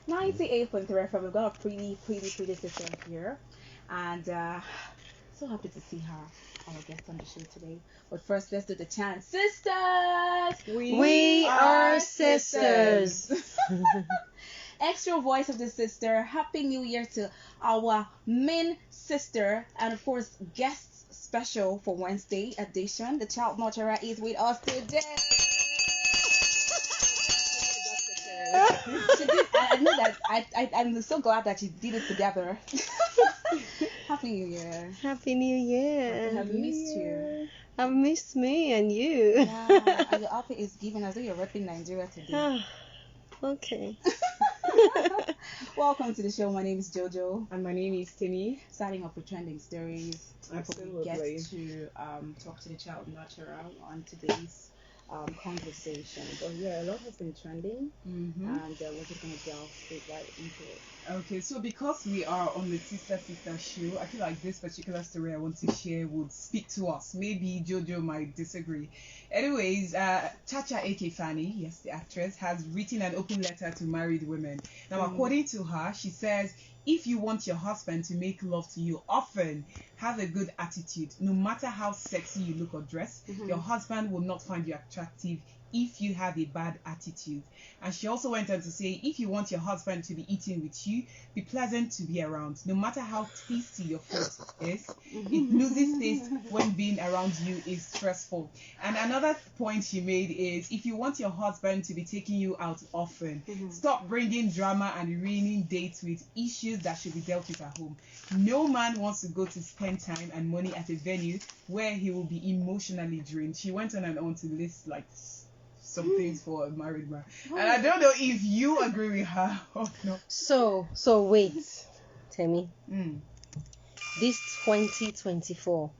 98.3 FM. We've got a pretty sister here, and so happy to see her, our guest on the show today. But first, let's do the chant. Sisters, we are sisters. Extra voice of the sister. Happy New Year to our main sister, and of course, guest special for Wednesday edition. The child nurturer is with us today. I know that I'm so glad that you did it together. Happy New Year. Happy New Year. I've missed you. I've missed me and you. Yeah, and your outfit is given as though you're repping Nigeria today. Okay. Welcome to the show. My name is Jojo. And my name is Timmy. Starting off with trending stories. Absolutely. We get to talk to the child nurturer on today's conversation. But yeah, a lot has been trending, and we're just going to delve straight right into it. Okay, so because we are on the SisterSister Show, I feel like this particular story I want to share would speak to us. Maybe Jojo might disagree. Anyways, Chacha A.K. Fanny, yes, the actress, has written an open letter to married women. Now, according to her, she says, if you want your husband to make love to you often, have a good attitude. No matter how sexy you look or dress, your husband will not find you attractive if you have a bad attitude. And she also went on to say, if you want your husband to be eating with you, be pleasant to be around. No matter how tasty your food is, it loses taste when being around you is stressful. And another point she made is, if you want your husband to be taking you out often, stop bringing drama and ruining dates with issues that should be dealt with at home. No man wants to go to spend time and money at a venue where he will be emotionally drained. She went on and on to list like some things for a married man. And I don't know if you agree with her or not. So wait, Temi. This 2024,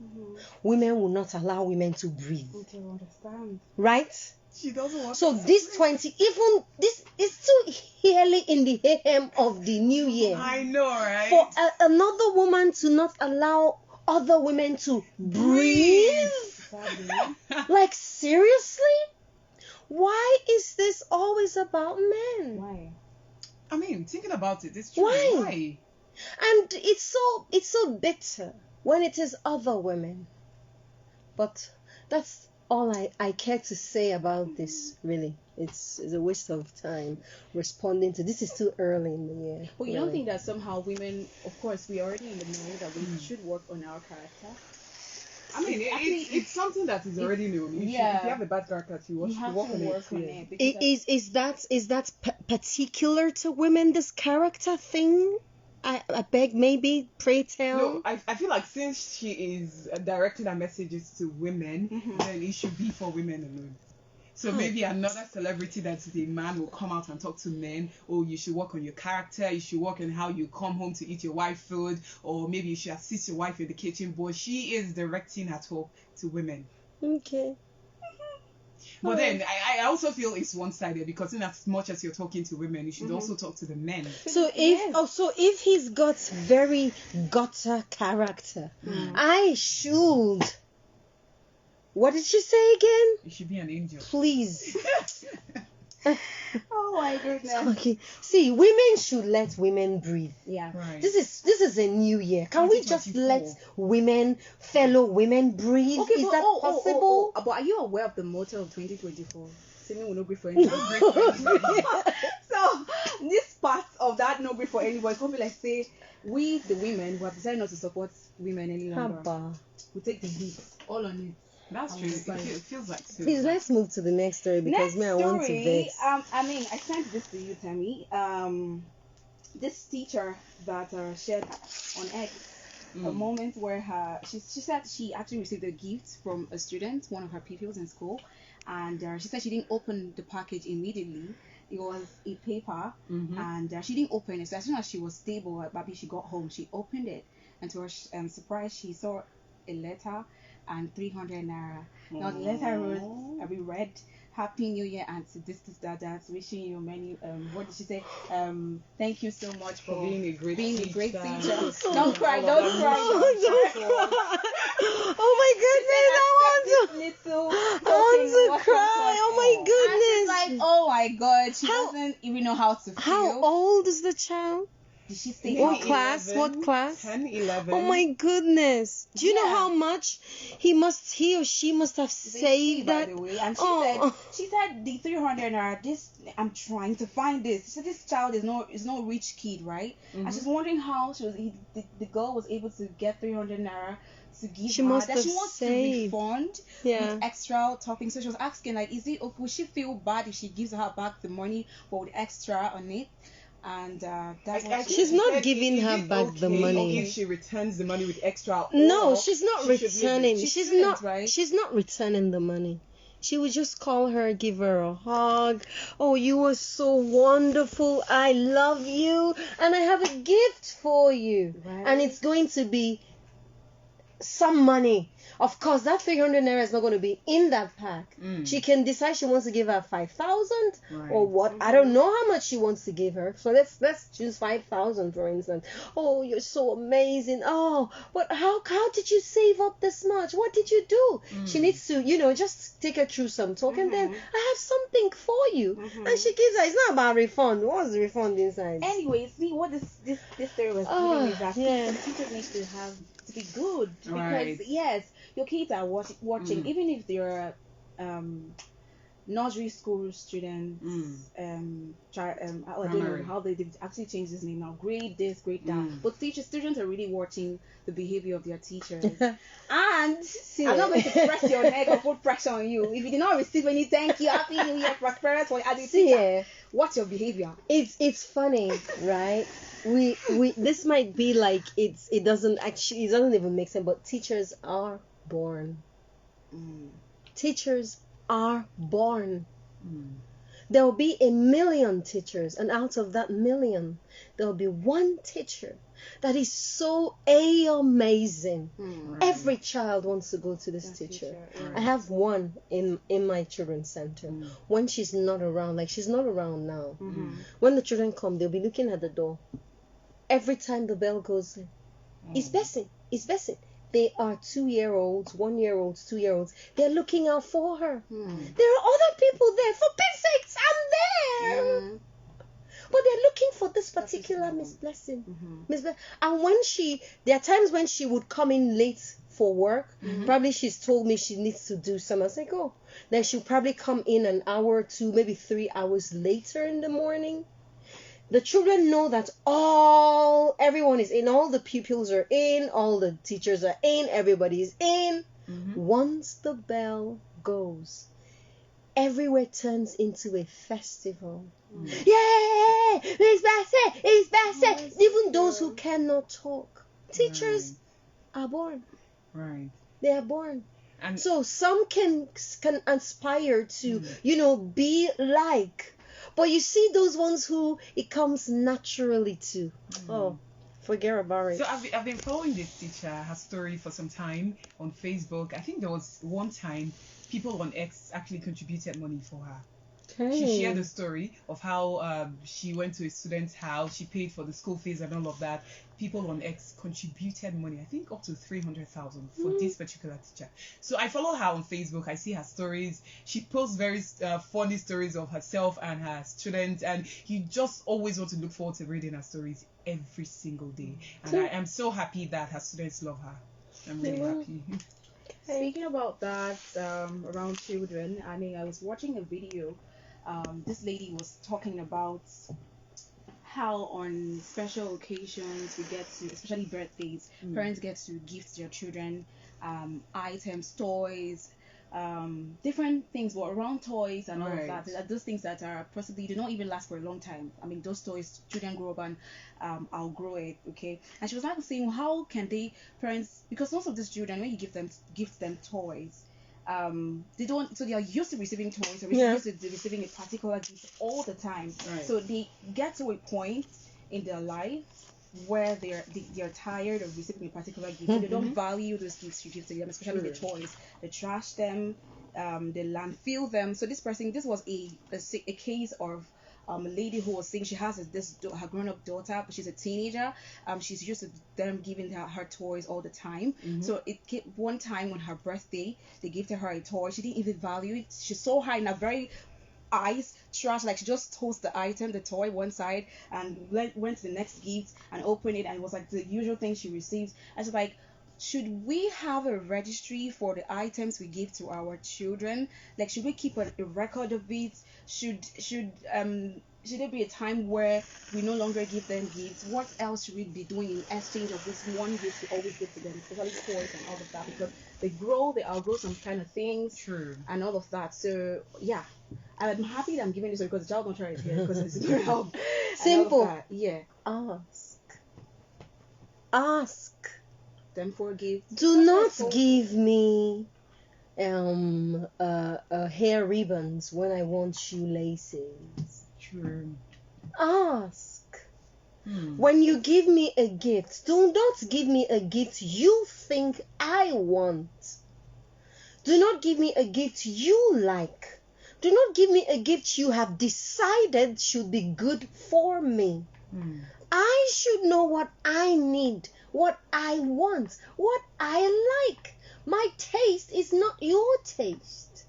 women will not allow women to breathe. I don't understand. Right? She doesn't want So to this 20, even this is too early in the AM of the new year. I know, right? For another woman to not allow other women to breathe? Like, seriously? Why is this always about men? Why? I mean, thinking about it, it's true. Why? And it's so bitter when it is other women. But that's all I care to say about this, really. It's a waste of time responding to this. Is too early in the year. But you don't think that somehow women, of course, we are already in the know that we should work on our character? I mean, it's something that is already known. If you have a bad character, you have work to on work it. on it. Is that particular to women, this character thing? I beg, maybe, pray tell. No, I feel like since she is directing her messages to women, then it should be for women alone. So maybe another celebrity that's a man will come out and talk to men. Oh, you should work on your character. You should work on how you come home to eat your wife food. Or maybe you should assist your wife in the kitchen. But she is directing her talk to women. Okay. But then I also feel it's one-sided, because in as much as you're talking to women, you should also talk to the men. So if he's got very gutter character, I should. What did she say again? You should be an angel. Please. Oh my goodness. Okay. See, women should let women breathe. Yeah. Right. This is a new year. Can we just let fellow women breathe? Okay, is that possible? But are you aware of the motto of 2024? Singing will not be for anybody. So this part of that no be for anybody, it's like, say, we the women who have decided not to support women any longer, we take the heat all on it. That's true. It feels like so. Please, let's move to the next story, because I want to vex. I mean, I sent this to you, Tammy. This teacher that shared on X a moment where she said she actually received a gift from a student, one of her pupils in school, and she said she didn't open the package immediately. It was a paper, and she didn't open it. So as soon as she was stable, maybe she got home, she opened it, and to her surprise, she saw a letter and 300 naira. Now the letter read, Happy New Year, and to this that's wishing you many. What did she say? Thank you so much for being a great teacher. Don't cry, don't cry. Oh my goodness, I want to cry. Oh my goodness. And she's like, oh my god, she doesn't even know how to feel. How old is the child? Did she say What 11, class? What class? 10, 11. Oh my goodness. Do you know Yeah. how much he or she must have saved by that? the way, and Oh. she said the 300 naira. I'm trying to find this. She said this child is no rich kid, right? And she's wondering how the girl was able to get 300 naira to give She her must that have she wants saved. to refund Yeah. with extra topping. So she was asking like, will she feel bad if she gives her back the money but with extra on it? And that's what Actually, She's she not said, giving is her it back the okay money. if she returns the money with extra. No, or she's not she should leave it? returning. She's She's student, not. right? She's not returning the money. She would just call her, give her a hug. Oh, you were so wonderful. I love you, and I have a gift for you. Right. And it's going to be some money. Of course, that 300 naira is not going to be in that pack. She can decide she wants to give her 5,000 or what. I don't know how much she wants to give her. So let's choose 5,000 for instance. Oh, you're so amazing. Oh, but how did you save up this much? What did you do? She needs to, just take her through some talk, and then I have something for you. And she gives her. It's not about refund. What's the refund inside? Anyway, see what this theory was giving is that teachers need to have to be good because Right. yes, your kids are watching even if they're nursery school students. I don't know how they actually change this name now. Grade this, grade that. But students are really watching the behavior of their teachers. And I'm not going to press your neck or put pressure on you. If you did not receive any thank you, happy new year, prosperous for as a teacher, what's your behavior? It's funny, right? We this might be like it doesn't even make sense, but teachers are born. Teachers are born. There will be 1 million teachers, and out of that 1 million, there will be one teacher that is so amazing. Every child wants to go to this teacher. I have one in my children's center. When she's not around, like she's not around now. When the children come, they'll be looking at the door. Every time the bell goes, it's Bessie. They are 2-year-olds, 1-year-olds, 2-year-olds. They're looking out for her. There are other people there. For Pete's sakes, I'm there. But they're looking for this particular Miss Blessing. And there are times when she would come in late for work. Probably she's told me she needs to do something. I was like, oh. Then she'll probably come in an hour or two, maybe 3 hours later in the morning. The children know that everyone is in, all the pupils are in, all the teachers are in, everybody is in. Once the bell goes, everywhere turns into a festival. Yay! It's Bessie! Even those who cannot talk. Teachers are born. Right. They are born. And so some can aspire to, be like. But you see those ones who it comes naturally to. Oh, forget about it. So I've been following this teacher, her story for some time on Facebook. I think there was one time people on X actually contributed money for her. She shared the story of how she went to a student's house, she paid for the school fees and all of that. People on X contributed money, I think up to 300,000 for this particular teacher. So I follow her on Facebook, I see her stories. She posts very funny stories of herself and her students, and you just always want to look forward to reading her stories every single day. And I am so happy that her students love her. I'm really happy. Speaking about that, around children, I was watching a video. This lady was talking about how on special occasions we get to, especially birthdays, parents get to gift their children items, toys, different things, but around toys and all of that, those things that are possibly do not even last for a long time. I mean, those toys, children grow up and outgrow it, okay? And she was like saying, how can parents, because most of these children, when you give them toys, they don't, so they are used to receiving toys, or used to receiving a particular gift all the time. So they get to a point in their life where they're tired of receiving a particular gift. So they don't value those gifts you give to them, especially the toys. They trash them, they landfill them. So this was a case of a lady who was saying she has her grown-up daughter, but she's a teenager. She's used to them giving her toys all the time. So one time on her birthday, they gifted her a toy. She didn't even value it. She saw her in a very eyes trash, like she just tossed the toy one side and went to the next gift and opened it, and it was like the usual thing she received. And she's like, should we have a registry for the items we give to our children? Like, should we keep a record of it? Should there be a time where we no longer give them gifts? What else should we be doing in exchange of this one gift we always give to them, especially toys and all of that? Because they outgrow some kind of things. True. And all of that. So yeah, I'm happy that I'm giving this because the child don't try it here because it's going to help. Simple. Yeah. Ask them for gifts. Do not give me hair ribbons when I want shoelaces. True. Ask. When you give me a gift, do not give me a gift you think I want. Do not give me a gift you like. Do not give me a gift you have decided should be good for me. I should know what I need, what I want, what I like. My taste is not your taste.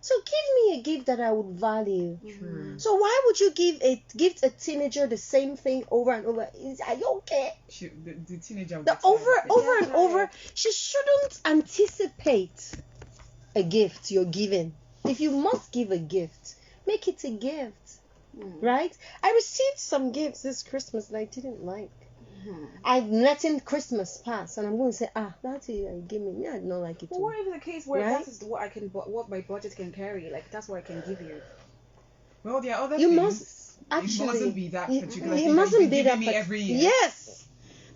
So give me a gift that I would value. True. So why would you give a teenager the same thing over and over? Are you okay? The teenager. Over and over. She shouldn't anticipate a gift you're giving. If you must give a gift, make it a gift. Right? I received some gifts this Christmas that I didn't like. I'm letting Christmas pass, and I'm going to say, that's it you give me. I don't like it. But what if the case where right? that is what my budget can carry? Like, that's what I can give you. Well, there are other you things. Must actually. It mustn't be that particular it thing mustn't be that me every year. Yes.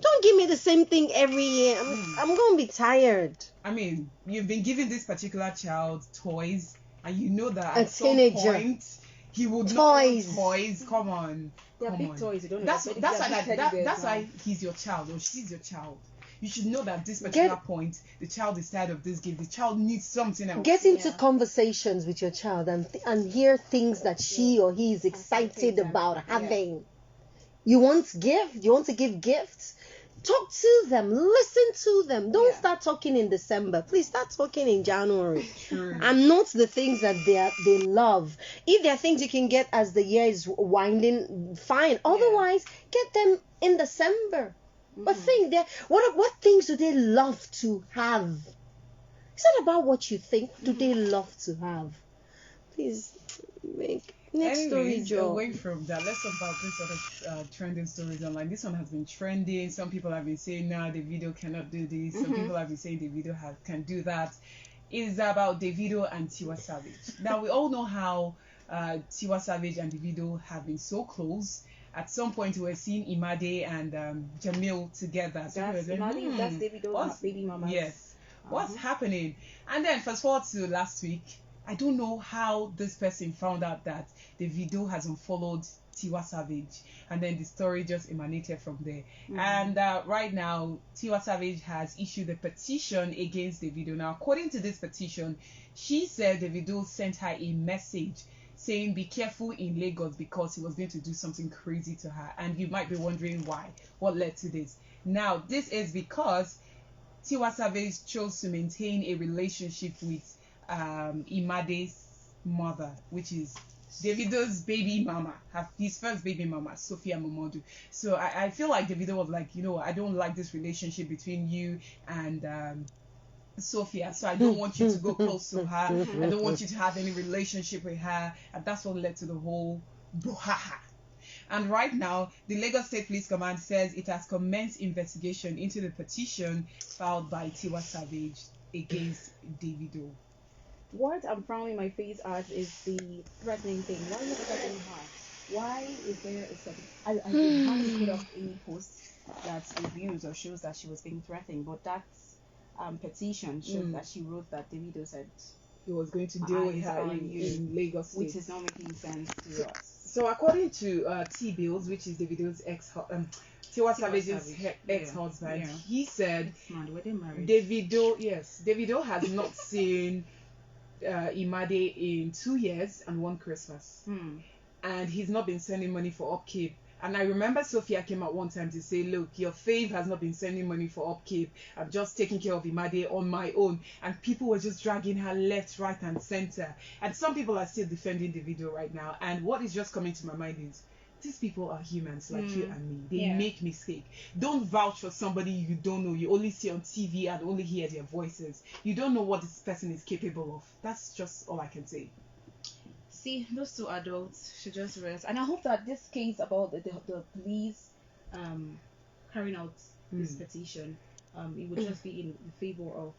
Don't give me the same thing every year. I'm going to be tired. I mean, you've been giving this particular child toys, and you know that A at teenager. some point he would not want toys. Come on. They're big toys. You don't know. That's why he's your child or she's your child. You should know that at this particular point, the child is tired of this gift. The child needs something else. Get into conversations with your child and hear things that she or he is excited about having. You want gift? You want to give gifts? Talk to them. Listen to them. Don't start talking in December. Please start talking in January. True. And not the things that they love. If there are things you can get as the year is winding, fine. Otherwise, get them in December. But think that what things do they love to have? It's not about what you think. Do they love to have? Please make next story, Joe. Away from that, let's talk about this other trending stories online. This one has been trending. Some people have been saying, the video cannot do this. Some people have been saying the video can do that. It's about Davido and Tiwa Savage. Now, we all know how Tiwa Savage and Davido have been so close. At some point, we were seeing Imade and Jamil together. So that's Davido's baby mama. Yes. What's happening? And then fast forward to last week. I don't know how this person found out that Davido has unfollowed Tiwa Savage, and then the story just emanated from there. And right now, Tiwa Savage has issued a petition against Davido. Now, according to this petition, she said Davido sent her a message saying be careful in Lagos because he was going to do something crazy to her. And you might be wondering why. What led to this? Now, this is because Tiwa Savage chose to maintain a relationship with Imade's mother, which is Davido's baby mama, his first baby mama, Sophia Momodu. So I feel like Davido was like, I don't like this relationship between you and Sophia, so I don't want you to go close to her. I don't want you to have any relationship with her. And that's what led to the whole brouhaha. And right now, the Lagos State Police Command says it has commenced investigation into the petition filed by Tiwa Savage against Davido. What I'm frowning my face at is the threatening thing. Why are you threatening her? Why is there a second? I haven't put up any posts that reviews or shows that she was being threatened, but that petition shows that she wrote that Davido said he was going to deal with her in Lagos State, which is not making sense to us. So according to T-Bills, which is Davido's Tiwa Savage's ex-husband, he said Davido has not seen Imade in 2 years and 1 Christmas. Hmm. And he's not been sending money for upkeep. And I remember Sophia came out one time to say, look, your fave has not been sending money for upkeep. I'm just taking care of Imade on my own. And people were just dragging her left, right, and center. And some people are still defending the video right now. And what is just coming to my mind is, these people are humans like you and me. They make mistakes. Don't vouch for somebody you don't know. You only see on TV and only hear their voices. You don't know what this person is capable of. That's just all I can say. See, those 2 adults should just rest. And I hope that this case about the police carrying out this petition, it would just be in favor of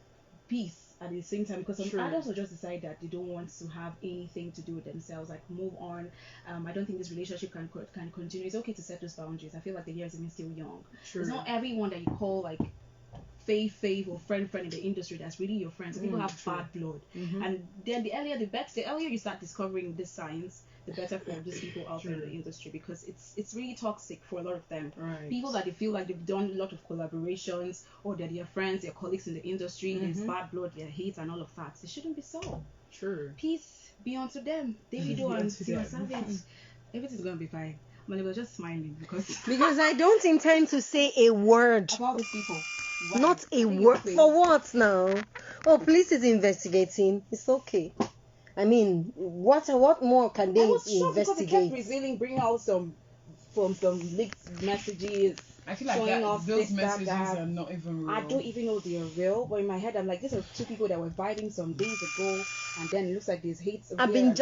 peace at the same time, because some adults will just decide that they don't want to have anything to do with themselves, like move on. I don't think this relationship can continue. It's okay to set those boundaries. I feel like the years are still young. It's not everyone that you call like fave or friend in the industry that's really your friend. So people have bad blood, and then the earlier you start discovering the signs, the better for these people out there in the industry, because it's really toxic for a lot of them. People that they feel like they've done a lot of collaborations, or they're their friends, their colleagues in the industry, there's bad blood, their hate and all of that. It shouldn't be so. Peace be unto them. Davido and Tiwa Savage. Everything's gonna be fine. But they were just smiling because I don't intend to say a word. About these people. Wow. Not a word. For what now? Oh, police is investigating. It's okay. I mean, what more can they investigate? Because they kept revealing, bringing out some leaked messages. I feel like those messages are not even real. I don't even know they are real, but in my head I'm like, these are 2 people that were vibing some days ago, and then it looks like there's hate. I've been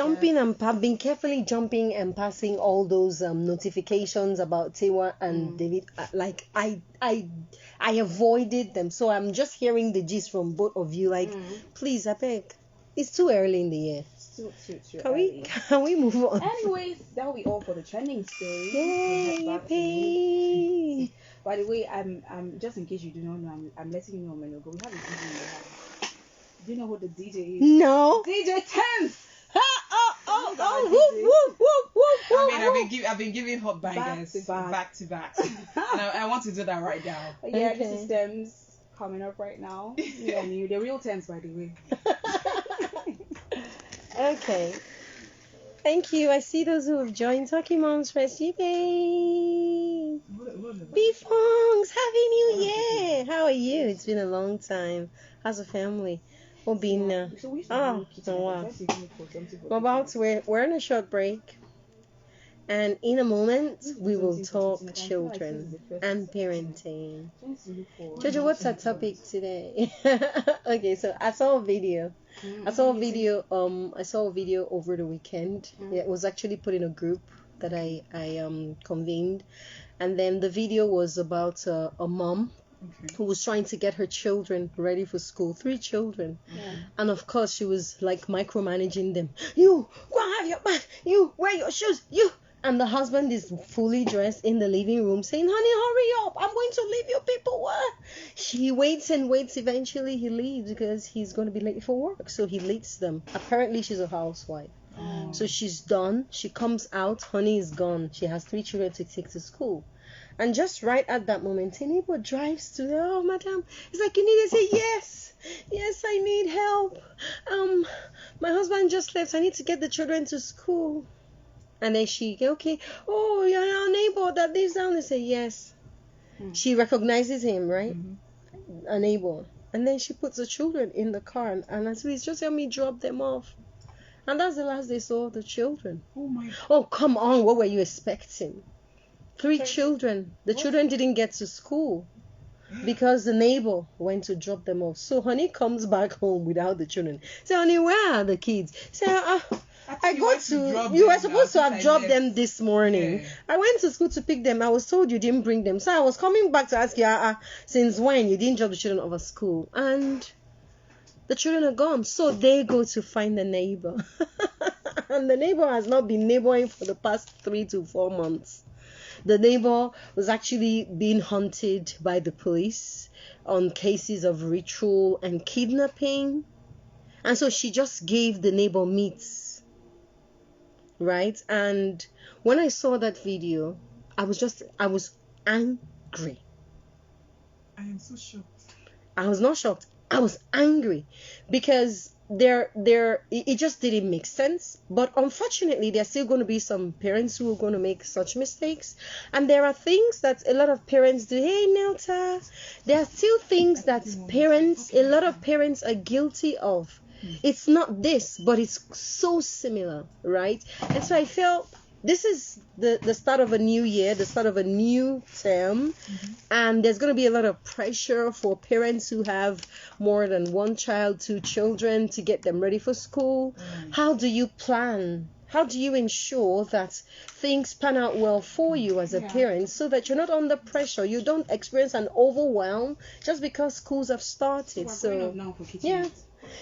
carefully jumping and passing all those notifications about Tiwa and David. Like I avoided them, so I'm just hearing the gist from both of you. Like, please, I beg. It's too early in the year. Can we move on? Anyways, that will be all for the trending story. Yay! By the way, I'm just in case you do not know, I'm letting you know, Melogo. We have a DJ in the house. Do you know who the DJ is? No. DJ Tense. I've been giving hot bangers back to back. And I want to do that right now. Yeah, this is Thames coming up right now. Yeah, the real Thames, by the way. Okay. Thank you. I see those who have joined. Talking Moms Press Beef Fongs, Happy New Year. How are you? It's been a long time. How's the family? Obina. Wow. We're on a short break. And in a moment, we will talk children and parenting. Jojo, what's our topic today? Okay, so I saw a video. I saw a video over the weekend. It was actually put in a group that I convened, and then the video was about a mom who was trying to get her children ready for school. 3 children, and of course she was like micromanaging them. You go and have your bath. You wear your shoes. You. And the husband is fully dressed in the living room saying, honey, hurry up. I'm going to leave you people. What? He waits and waits. Eventually he leaves because he's going to be late for work. So he leaves them. Apparently she's a housewife. So she's done. She comes out. Honey is gone. She has 3 children to take to school. And just right at that moment, a neighbor drives to her. Oh, madam. It's like, you need to say, yes. Yes, I need help. My husband just left. I need to get the children to school. And then she, okay, oh, you're our neighbor that lives down. They say, yes. She recognizes him, right? A neighbor. And then she puts the children in the car. And I said, please just help me drop them off. And that's the last they saw of the children. Oh, my God. Oh, come on. What were you expecting? 3 children. The children didn't get to school because the neighbor went to drop them off. So honey comes back home without the children. Say, honey, where are the kids? Say, you were supposed to have dropped them this morning. Yeah. I went to school to pick them. I was told you didn't bring them. So I was coming back to ask you, since when you didn't drop the children off at school? And the children are gone. So they go to find the neighbor. And the neighbor has not been neighboring for the past 3 to 4 months. The neighbor was actually being hunted by the police on cases of ritual and kidnapping. And so she just gave the neighbor meat. Right? And when I saw that video, I was angry. I am so shocked. I was not shocked. I was angry because it just didn't make sense. But unfortunately, there are still going to be some parents who are going to make such mistakes, and there are things that a lot of parents do. Hey, Nelta, there are still things that a lot of parents are guilty of. It's not this, but it's so similar, right? And so I felt this is the start of a new year, the start of a new term, and there's going to be a lot of pressure for parents who have more than one child, 2 children, to get them ready for school. How do you plan? How do you ensure that things pan out well for you as a parent, so that you're not under pressure, you don't experience an overwhelm just because schools have started? So now for kitchen.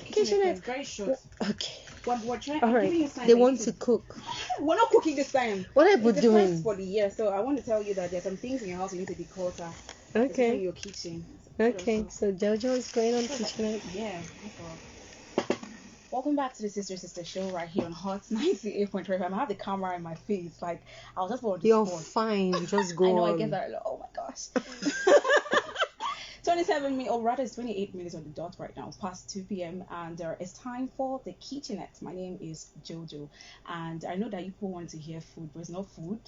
Kitchenette. Very short. Okay. We're trying. All right. They want to cook. We're not cooking this time. What are you It's doing? the first for the year, so I want to tell you that there's some things in your house you need to declutter. Okay. Especially in your kitchen. Okay. So Jojo is going on kitchenette. Yeah. That's all. Welcome back to the SisterSister Show right here on Hot 98.3. I have the camera in my face, like I was just about to. You're fine. Just go I know. on. I get that. Oh my gosh. 27 minutes, or rather it's 28 minutes on the dot right now, past 2 p.m. and it's time for the kitchenette. My name is Jojo, and I know that you people want to hear food, but it's not food.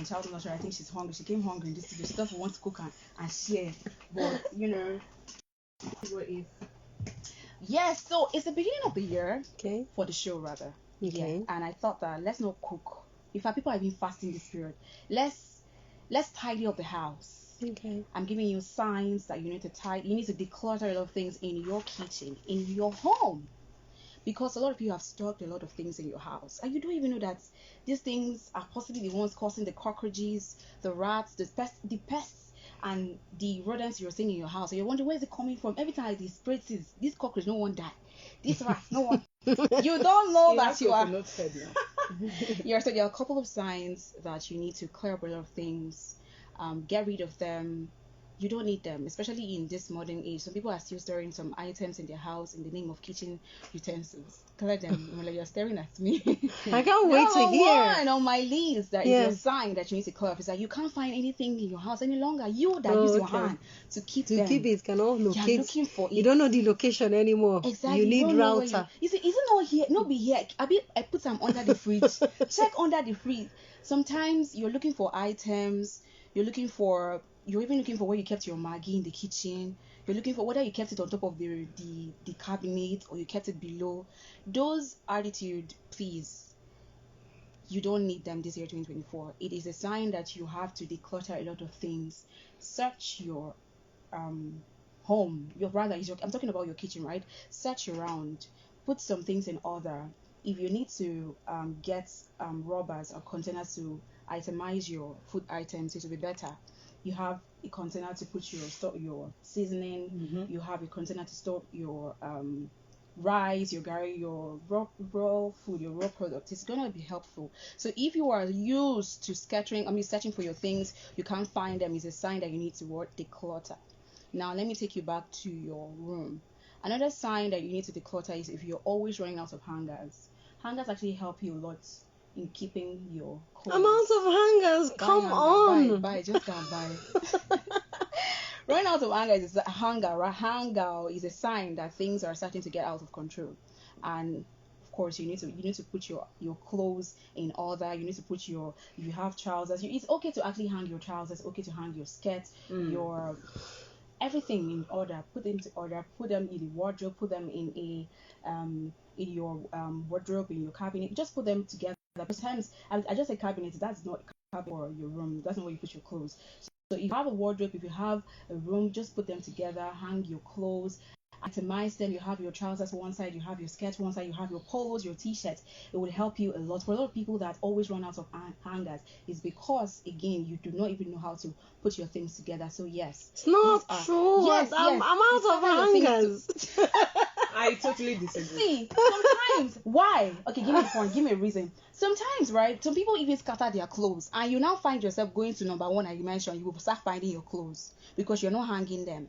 Child's not sure. I think she's hungry. She came hungry in this studio. She doesn't want to cook and share, but you know, what is? Yes, so it's the beginning of the year. Okay. For the show rather. Okay. Yeah, and I thought that let's not cook. In fact, people have been fasting this period. Let's tidy up the house. Okay. I'm giving you signs that you need to declutter a lot of things in your kitchen, in your home, because a lot of you have stocked a lot of things in your house, and you don't even know that these things are possibly the ones causing the cockroaches, the rats, the pests, and the rodents you're seeing in your house. And you're wondering where is it coming from. Every time they spray this cockroach, no one die. This rat, no one. You don't know that you are. Yeah, so there are a couple of signs that you need to clear up a lot of things. Get rid of them. You don't need them, especially in this modern age. Some people are still storing some items in their house in the name of kitchen utensils. Clear them. Like you're staring at me. I can't wait to hear. One on my list that is a sign that you need to clear up is that you can't find anything in your house any longer. You that use your hand to keep them. Keep it can all locate. You're looking for it. You don't know the location anymore. Exactly. You need router. You see, is it not here? Not be here. I put some under the fridge. Check under the fridge. Sometimes you're looking for items. You're even looking for where you kept your Maggi in the kitchen. You're looking for whether you kept it on top of the cabinet or you kept it below. Those attitude, please, you don't need them this year 2024. It is a sign that you have to declutter a lot of things. Search your home. I'm talking about your kitchen, right? Search around. Put some things in order. If you need to get rubbers or containers to itemize your food items, it will be better. You have a container to put your seasoning. Mm-hmm. You have a container to store your rice, your curry, your raw food, your raw product. It's gonna be helpful. So if you are used to searching for your things, you can't find them, it's a sign that you need to declutter. Now let me take you back to your room. Another sign that you need to declutter is if you're always running out of hangers. Hangers actually help you a lot in keeping your clothes. Amount of hangers, come on. Buy, just can't buy. Running out of hangers is a hanger. Right? Hanger is a sign that things are starting to get out of control, and of course you need to put your clothes in order. You need to put if you have trousers. It's okay to actually hang your trousers. Okay to hang your skirts, your everything in order. Put them in order. Put them in the wardrobe. Put them in your wardrobe, in your cabinet. Just put them together. Sometimes I just say cabinet. That's not a cabinet for your room. That's not where you put your clothes. So if you have a wardrobe, if you have a room, just put them together. Hang your clothes. Itemize them. You have your trousers one side, you have your skirts one side, you have your polos, your t-shirts. It will help you a lot. For a lot of people that always run out of hangers, is because again you do not even know how to put your things together. So yes, it's not true. Yes, I'm out of hangers. I totally disagree. See, sometimes why? Okay, give me a point. Give me a reason. Sometimes, right? Some people even scatter their clothes, and you now find yourself going to number one. As you mentioned, you will start finding your clothes because you're not hanging them.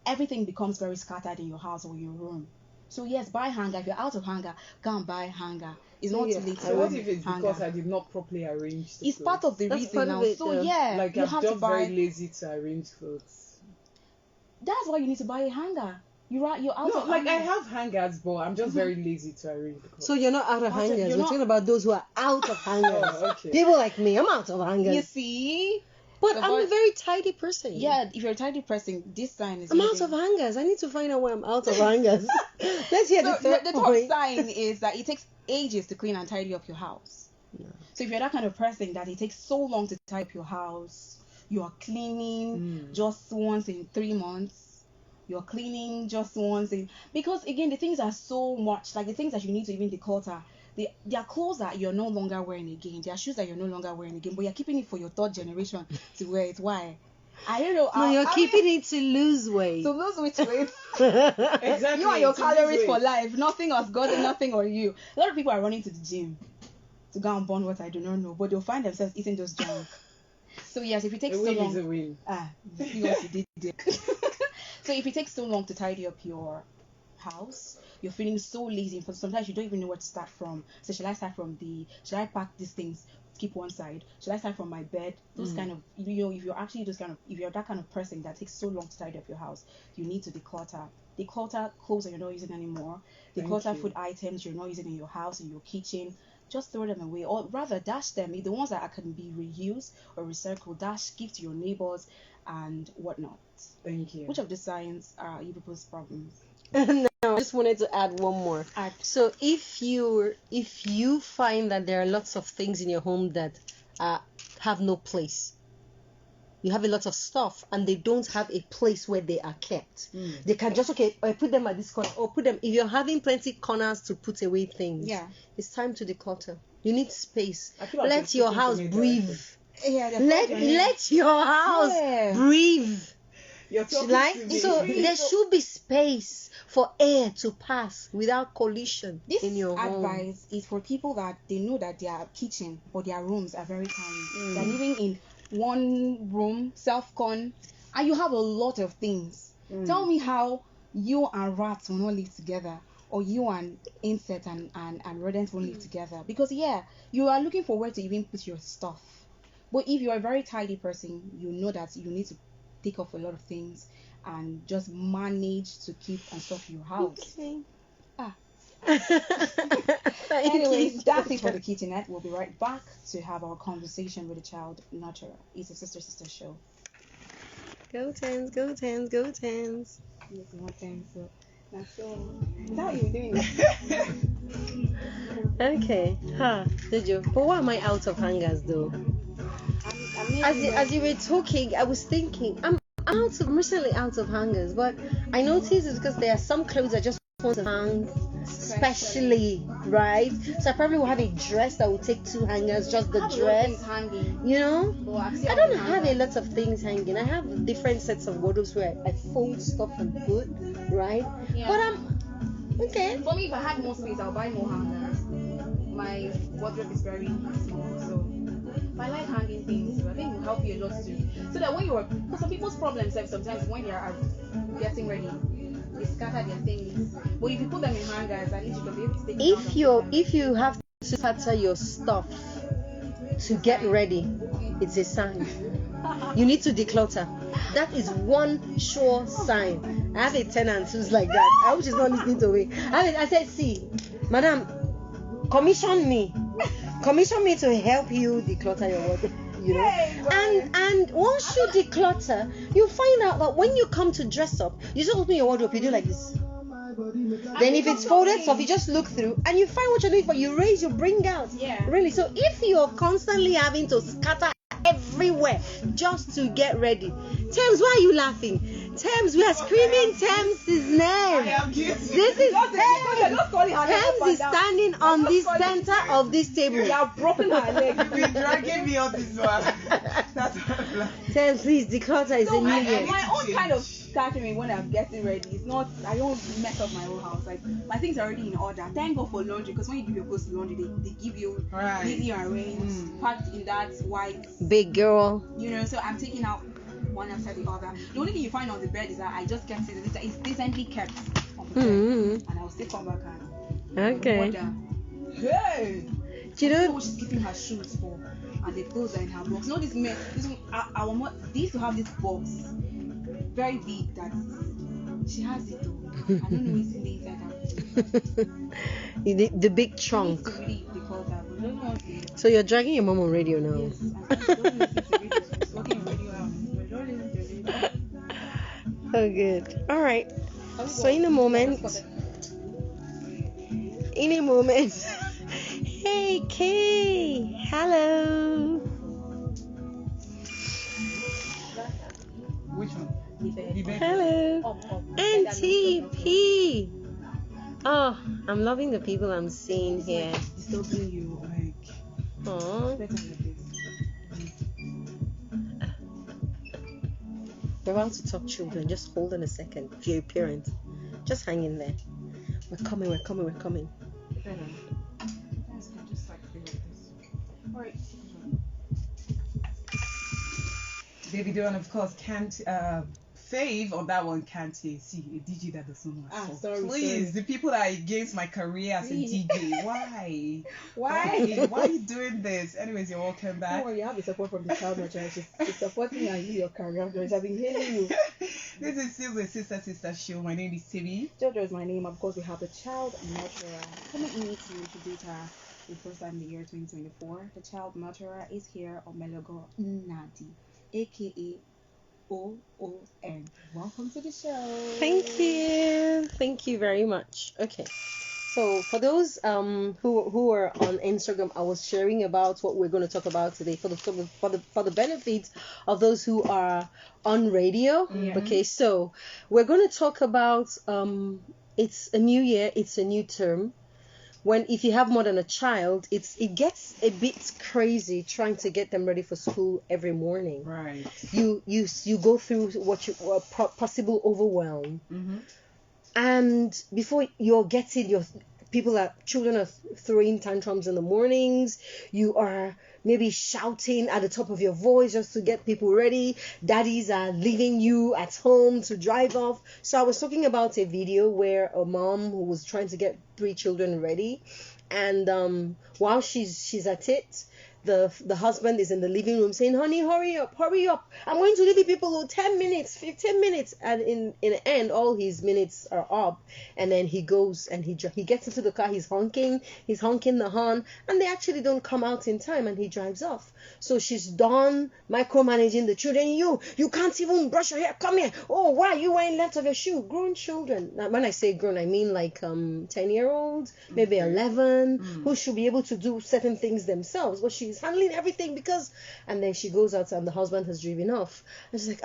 Everything becomes very scattered in your house or your room. So yes, buy hanger. If you're out of hanger, go and buy hanger. It's not too late. So what if it's because I did not properly arrange the It's clothes? Part of the reason now. So yeah, like you I'm have just to buy. very lazy to arrange clothes. That's why you need to buy a hanger. You're out No, of like I hangers. have hangers, but I'm just very lazy to arrange the clothes. So you're not out of hangers. you're We're not- talking about those who are out of hangers. Oh, okay. People like me, I'm out of hangers. You see? But The I'm a boy- very tidy person. Yeah, if you're a tidy person, this sign is I'm out reading. of hangers. I need to find out where I'm out of hangers. Let's hear So the third the third point. sign is that it takes ages to clean and tidy up your house. No. So if you're that kind of person that it takes so long to tidy up your house, you are cleaning just once in 3 months. You're cleaning just once in, because again the things are so much, like the things that you need to even declutter. There are clothes that you're no longer wearing again. There are shoes that you're no longer wearing again, but you're keeping it for your third generation to wear it. Why? I don't know. No, you're keeping it to lose weight. to lose which weight. Exactly. You and your to lose calories weight. for life. Nothing has gotten nothing on you. A lot of people are running to the gym to go and burn what I do not know, but they'll find themselves eating just junk. So yes, if it takes A so win long, is a win. you see what you did there. So if it takes so long to tidy up your house, you're feeling so lazy, because sometimes you don't even know where to start from. So should I pack these things, keep one side? Should I start from my bed? Those kind of, if you're actually if you're that kind of person that takes so long to tidy up your house, you need to declutter. Declutter clothes that you're not using anymore. Declutter food items you're not using in your house, in your kitchen. Just throw them away, or rather dash them. The ones that can be reused or recycled, give to your neighbors and whatnot. Thank you. Which of the signs are you people's problems? No, I just wanted to add one more. Add. So if you find that there are lots of things in your home that have no place, you have a lot of stuff and they don't have a place where they are kept. They can just put them at this corner, or put them, if you're having plenty corners to put away things. Yeah. It's time to declutter. You need space. I feel like Let you're your speaking to house me breathe. directly. Yeah, Let your house Yeah. breathe. You're talking Like, to me. so there should be space for air to pass without collision This in your home. advice is for people that they know that their kitchen or their rooms are very tiny. They're living in one room, self-con, and you have a lot of things. Tell me how you and rats will not live together, or you and insects and rodents won't live together. Because you are looking for where to even put your stuff. But if you're a very tidy person, you know that you need to take off a lot of things and just manage to keep and stuff your house. Okay. Anyways, that's it for the kitchenette. We'll be right back to have our conversation with the child nurturer. It's a sister show. Go Tens, go Tens, go Tens. Yes, one thing. So that's all. Is that what you're doing? Okay. Jojo. But why am I out of hangers though? As you were talking, I was thinking, I'm recently out of hangers, but I noticed it's because there are some clothes I just want to hang specially, right? So I probably will have a dress that will take 2 hangers, just the dress. Hanging. You know? Well, I don't have a lot of things hanging. I have different sets of wardrobes where I fold stuff and put, right? Yeah. But I'm okay. For me, if I had more space, I'll buy more hangers. My wardrobe is very small, so I like hanging things. So I think it will help you a lot too. So that when you're, because some people's problems sometimes when they are getting ready, they scatter their things. But if you put them in hangers, at least you can be able to take it out of If you have to scatter your stuff to get ready, it's a sign. You need to declutter. That is one sure sign. I have a tenant who's like that. I hope she's not listening to me. I said, see, madam, commission me to help you declutter your wardrobe. You know, and once you declutter, you find out that when you come to dress up, you just open your wardrobe, you do like this. Then if it's folded stuff, you just look through and you find what you're doing for. You raise, you bring out. Yeah. Really. So if you're constantly having to scatter everywhere just to get ready, Thames, why are you laughing? Thames, we are screaming Thames' name. I am guilty. This is Thames is standing on the center of this table. You have broken her leg. You've been dragging me on this one. That's what I'm like. Thames, please, declutter is a So new year. my own kind of scattering when I'm getting ready. It's not, I don't mess up my own house. Like my things are already in order. Thank God for laundry, because when you give your clothes to laundry, they give you neatly arranged, packed in that white. Big girl. You know, so I'm taking out one after the other. The only thing you find on the bed is that I just kept it. It's decently kept on the bed, and I'll still come back and Okay. order. Hey! Do you I don't know know? what she's keeping her shoes for, and the clothes are in her box. No, this men, this one, our mom, they used to have this box, very big, that She has it though. I don't know what's in the inside. The big She trunk. needs to read the call tab. I don't know what's the. So you're dragging your mom on radio now. Yes, and don't listen to radio. It's working in radio house. But don't listen to radio. Oh, good. All right. So in a moment. Hey, Kay. Hello. Which one? The bed. Hello. Auntie P. Oh, I'm loving the people I'm seeing here. Disturbing you. Like, Oh. Better than this. We're about to talk children. Just hold on a second. If you're a parent, just hang in there. We're coming. Better. just like stay like this. Alright. Davido, and of course, can't Fave on that one can't say. See, a DJ that does not know. Ah, So sorry, please, sorry. the people that are against my career as a Really? DJ, why? Why? Why are you doing this? Anyways, you're welcome Don't back. worry, you have the support from the child nurture. She's supporting you and you, your career. I've been hearing you. This is still the Sister Show. My name is Tibi. Jojo is my name. Of course, we have the child nurturer. Permit me to introduce her for the first time in the year 2024. The child nurturer is here, Omelogo Nadi, aka O.O.N. Welcome to the show. Thank you very much. Okay, so for those who are on Instagram, I was sharing about what we're going to talk about today for the benefits of those who are on radio. Yeah. Okay, so we're going to talk about it's a new year, it's a new term. If you have more than a child, it gets a bit crazy trying to get them ready for school every morning. Right. You go through what possible overwhelm, and before you're getting children are throwing tantrums in the mornings. You are maybe shouting at the top of your voice just to get people ready. Daddies are leaving you at home to drive off. So I was talking about a video where a mom who was trying to get 3 children ready, and while she's at it, the husband is in the living room saying, "Honey, hurry up, I'm going to leave you people 10 minutes, 15 minutes." And in the end, all his minutes are up, and then he goes and he gets into the car. He's honking the horn, and they actually don't come out in time, and he drives off. So she's done micromanaging the children. You can't even brush your hair, come here. Oh, why are you wearing left of your shoe? Grown children. Now, when I say grown, I mean like 10-year-olds, maybe 11, who should be able to do certain things themselves, but she's handling everything and then she goes out and the husband has driven off, and she's like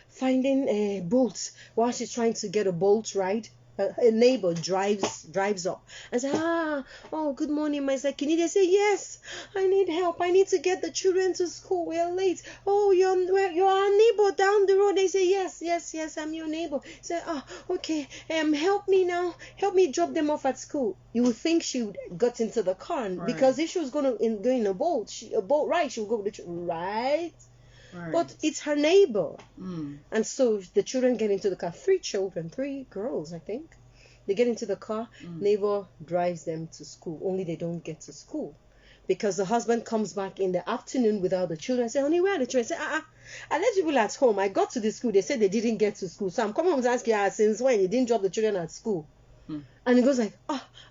finding a bolt while she's trying to get a bolt right. A neighbor drives up and says, "Oh, good morning, my son. Can you?" Say, "Yes, I need help. I need to get the children to school. We are late." "Oh, you're our neighbor down the road." They say, Yes, I'm your neighbor." Say, "Oh, okay. Help me now. Help me drop them off at school." You would think she would got into the car, because if she was going to go in a boat ride, she would go with the right. Right. But it's her neighbor. And so the children get into the car. 3 girls, I think. They get into the car. Neighbor drives them to school. Only they don't get to school, because the husband comes back in the afternoon without the children. I say, "Honey, where are the children?" I say, I left people at home. I got to the school. They said they didn't get to school. So I'm coming home to ask you, since when you didn't drop the children at school? And he goes like,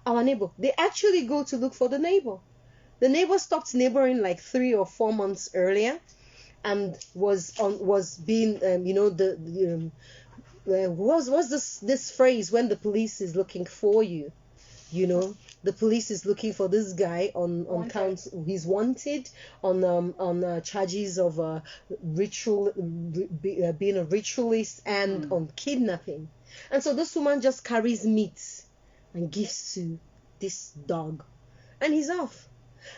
our neighbor. They actually go to look for the neighbor. The neighbor stopped neighboring like 3 or 4 months earlier, and was being what's this phrase, when the police is looking for you, the police is looking for this guy on counts. He's wanted on charges of being a ritualist and on kidnapping. And so this woman just carries meat and gives to this dog, and he's off.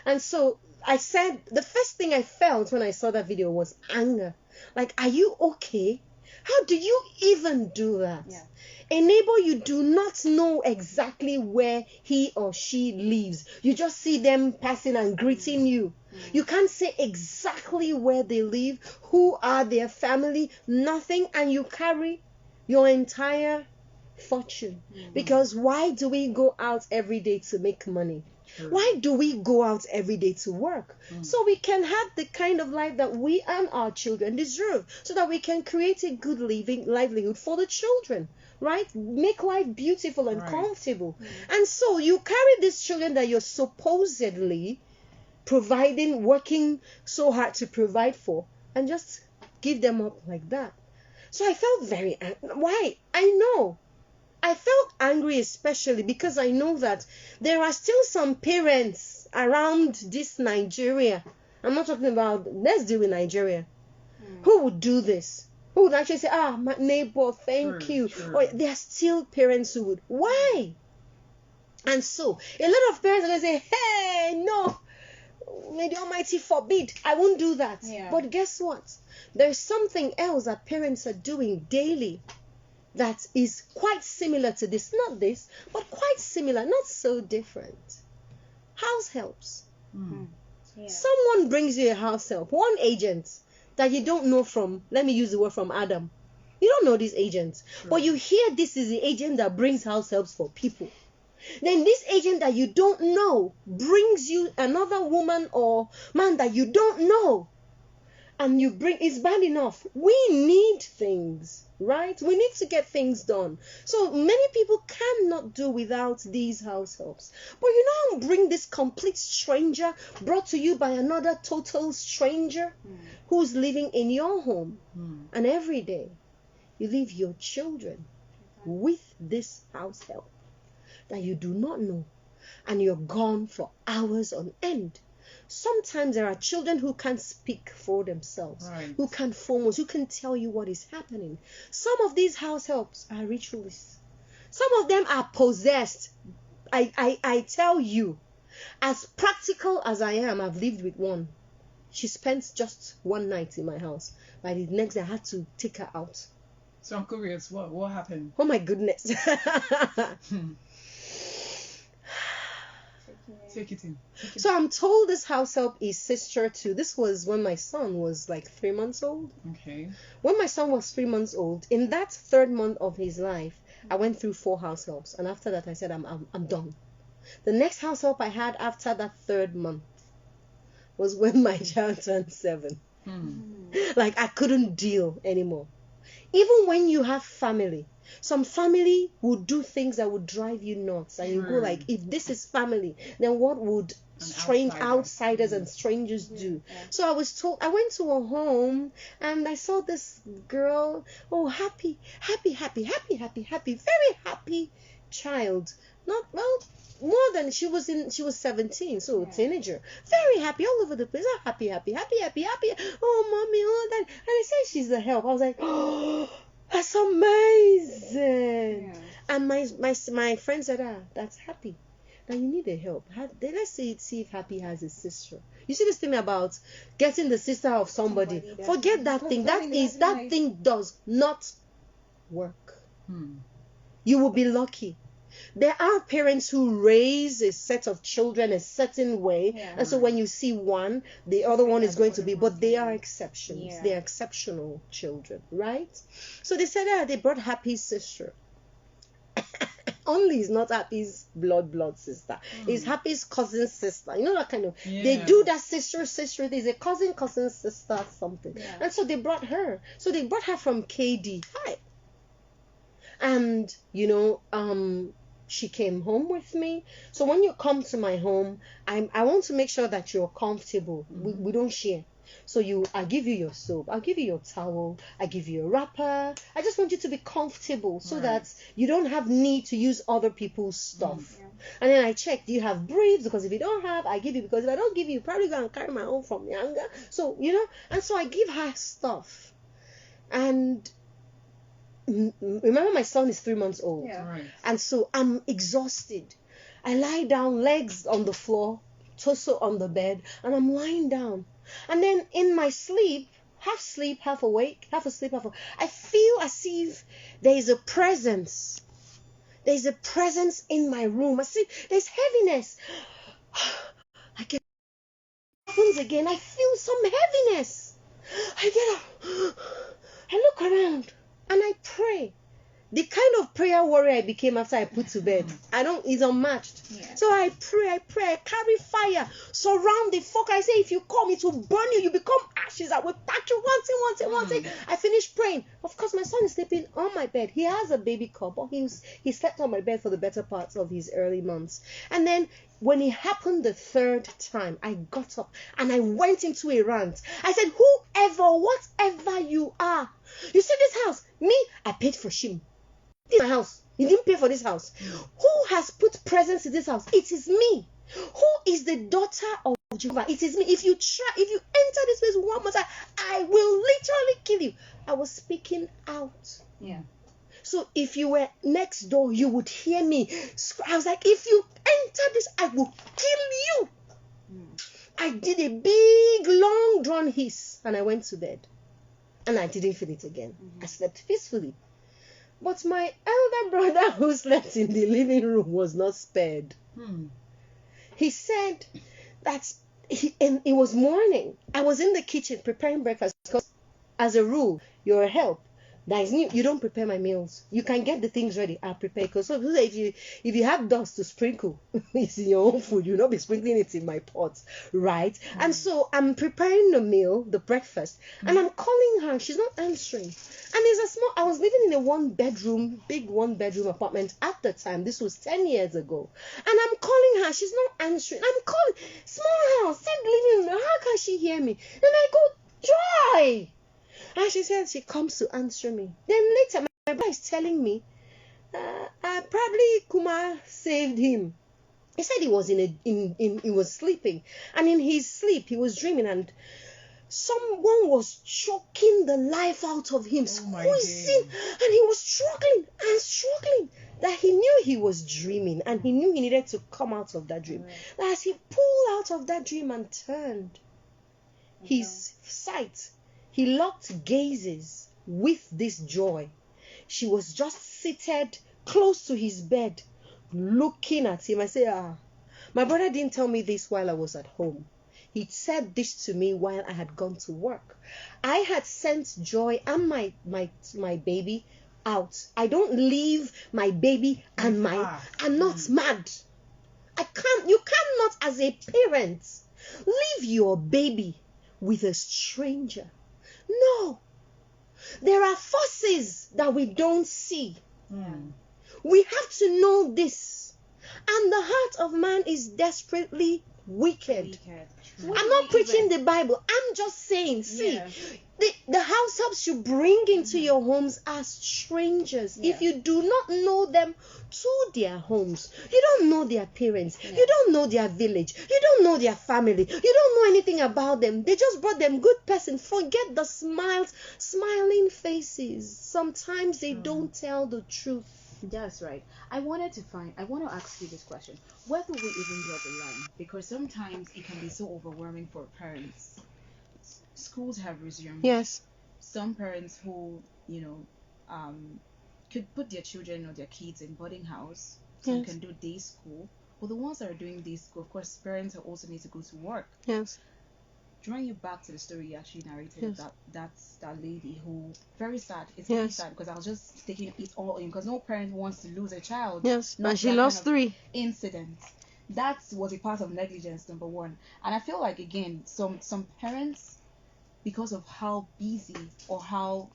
And so I said, the first thing I felt when I saw that video was anger. Like, are you okay? How do you even do that? Yeah. A neighbor, you do not know exactly where he or she lives. You just see them passing and greeting you. You can't say exactly where they live, who are their family, nothing, and you carry your entire fortune. Because why do we go out every day to make money? True. Why do we go out every day to work? So we can have the kind of life that we and our children deserve, so that we can create a good livelihood for the children, right? Make life beautiful and Right. comfortable. And so you carry these children that you're supposedly providing, working so hard to provide for, and just give them up like that. So I felt very why? I know. I felt angry, especially because I know that there are still some parents around this Nigeria. I'm not talking about, let's deal with Nigeria. Who would do this? Who would actually say, my neighbor, thank True, you. true. Or there are still parents who would. Why? And so a lot of parents are going to say, hey, no, may the Almighty forbid, I won't do that. Yeah. But guess what? There's something else that parents are doing daily that is quite similar to this. Not this, but quite similar, not so different. House helps. Yeah. Someone brings you a house help, one agent that you don't know from, let me use the word from Adam. You don't know this agent, but you hear this is the agent that brings house helps for people. Then this agent that you don't know brings you another woman or man that you don't know, and you bring, it's bad enough. We need things, right? We need to get things done. So many people cannot do without these house helps. But you now bring this complete stranger brought to you by another total stranger who's living in your home. And every day you leave your children with this house help that you do not know, and you're gone for hours on end. Sometimes there are children who can't speak for themselves, Right. who can't form words, who can tell you what is happening. Some of these house helps are ritualists. Some of them are possessed. I tell you, as practical as I am, I've lived with one. She spent just one night in my house. By the next day, I had to take her out. So I'm curious, what happened? Oh my goodness. Take it in. So I'm told this house help is sister to, this was when my son was like 3 months old. Okay. When my son was 3 months old, in that third month of his life, I went through 4 house helps, and after that I said I'm done. The next house help I had after that third month was when my child turned 7. Like I couldn't deal anymore. Even when you have family, some family would do things that would drive you nuts, and you go like, if this is family, then what would outsiders and strangers do? So I was told, I went to a home and I saw this girl, happy, very happy child. Not well, more than she was 17, so teenager, very happy all over the place. Happy. Oh, mommy, all that. And they say she's a help. I was like, oh, that's amazing. And my friend said, that's Happy. Now you need a help. Let's see if Happy has a sister. You see this thing about getting the sister of somebody. Forget that thing. That thing does not work. You will be lucky. There are parents who raise a set of children a certain way, and so when you see one, the other one is going to be, but they are exceptions. They are exceptional children, right? So they said they brought Happy's sister. Only is not Happy's blood sister. It's Happy's cousin's sister. You know that kind of. They do that sister. There's a cousin sister something, and so they brought her. So they brought her from KD. Hi. And she came home with me. So when you come to my home, I want to make sure that you're comfortable. We don't share. So I give you your soap, I'll give you your towel, I give you a wrapper. I just want you to be comfortable so that you don't have need to use other people's stuff. And then I check, do you have briefs? Because if you don't have, I give you. Because if I don't give you, you're probably going to carry my own from younger. So, and so I give her stuff. And remember, my son is 3 months old. And so I'm exhausted. I lie down, legs on the floor, torso on the bed, and I'm lying down. And then in my sleep, half awake, half asleep, I feel as if there is a presence. There's a presence in my room. I see there's heaviness. I get happens again. I feel some heaviness. I get up. I look around and I pray. the kind of prayer warrior I became after I put to bed, it's unmatched. Yeah. So I pray, I carry fire, surround the fuck. I say, if you come, it will burn you. You become ashes. I will touch you one thing. I finish praying. Of course, my son is sleeping on my bed. He has a baby cot, but he slept on my bed for the better parts of his early months. And then when it happened the third time, I got up and I went into a rant. I said, whatever you are, you see this house, me, I paid for shim. This is my house. You didn't pay for this house. Who has put presence in this house? It is me. Who is the daughter of Jehovah? It is me. If you enter this place one more time, I will literally kill you. I was speaking out. Yeah. So if you were next door, you would hear me. I was like, if you enter this, I will kill you. I did a big, long drawn hiss and I went to bed. And I didn't feel it again. I slept peacefully. But my elder brother who slept in the living room was not spared. He said that and it was morning. I was in the kitchen preparing breakfast because as a rule, you're a help. That is new. You don't prepare my meals. You can get the things ready. I'll prepare. Because so if you have dust to sprinkle, it's in your own food. You'll not be sprinkling it in my pot, right? And so I'm preparing the meal, the breakfast, and I'm calling her. She's not answering. And I was living in a big one bedroom apartment at the time. This was 10 years ago. And I'm calling her. She's not answering. I'm calling. Small house, same living room. How can she hear me? Then I go, Joy! And she said she comes to answer me. Then later, my brother is telling me, probably Kuma saved him. He said he was he was sleeping, and in his sleep he was dreaming, and someone was choking the life out of him, squeezing, and he was struggling. That he knew he was dreaming, and he knew he needed to come out of that dream. But as he pulled out of that dream and turned his sight, he locked gazes with this Joy. She was just seated close to his bed, looking at him. I say, my brother didn't tell me this while I was at home. He said this to me while I had gone to work. I had sent Joy and my baby out. I don't leave my baby and I'm not mad. You cannot as a parent leave your baby with a stranger. No. There are forces that we don't see. We have to know this. And the heart of man is desperately wicked. I'm not preaching the Bible. I'm just saying, the househelps you bring into your homes are strangers. If you do not know them to their homes, you don't know their parents, you don't know their village, you don't know their family, you don't know anything about them. They just brought them good person. Forget the smiling faces. Sometimes they don't tell the truth. That's right. I want to ask you this question. Where do we even draw the line? Because sometimes it can be so overwhelming for parents. Schools have resumed. Yes. Some parents who, could put their children or their kids in boarding house. Some can do day school. But the ones that are doing day school, of course, parents also need to go to work. Yes. Drawing you back to the story you actually narrated, that's that lady who, very sad. It's very sad because I was just taking it all in because no parent wants to lose a child. Yes, and she lost 3 incidents. That was a part of negligence, number one. And I feel like, again, some parents, because of how busy or how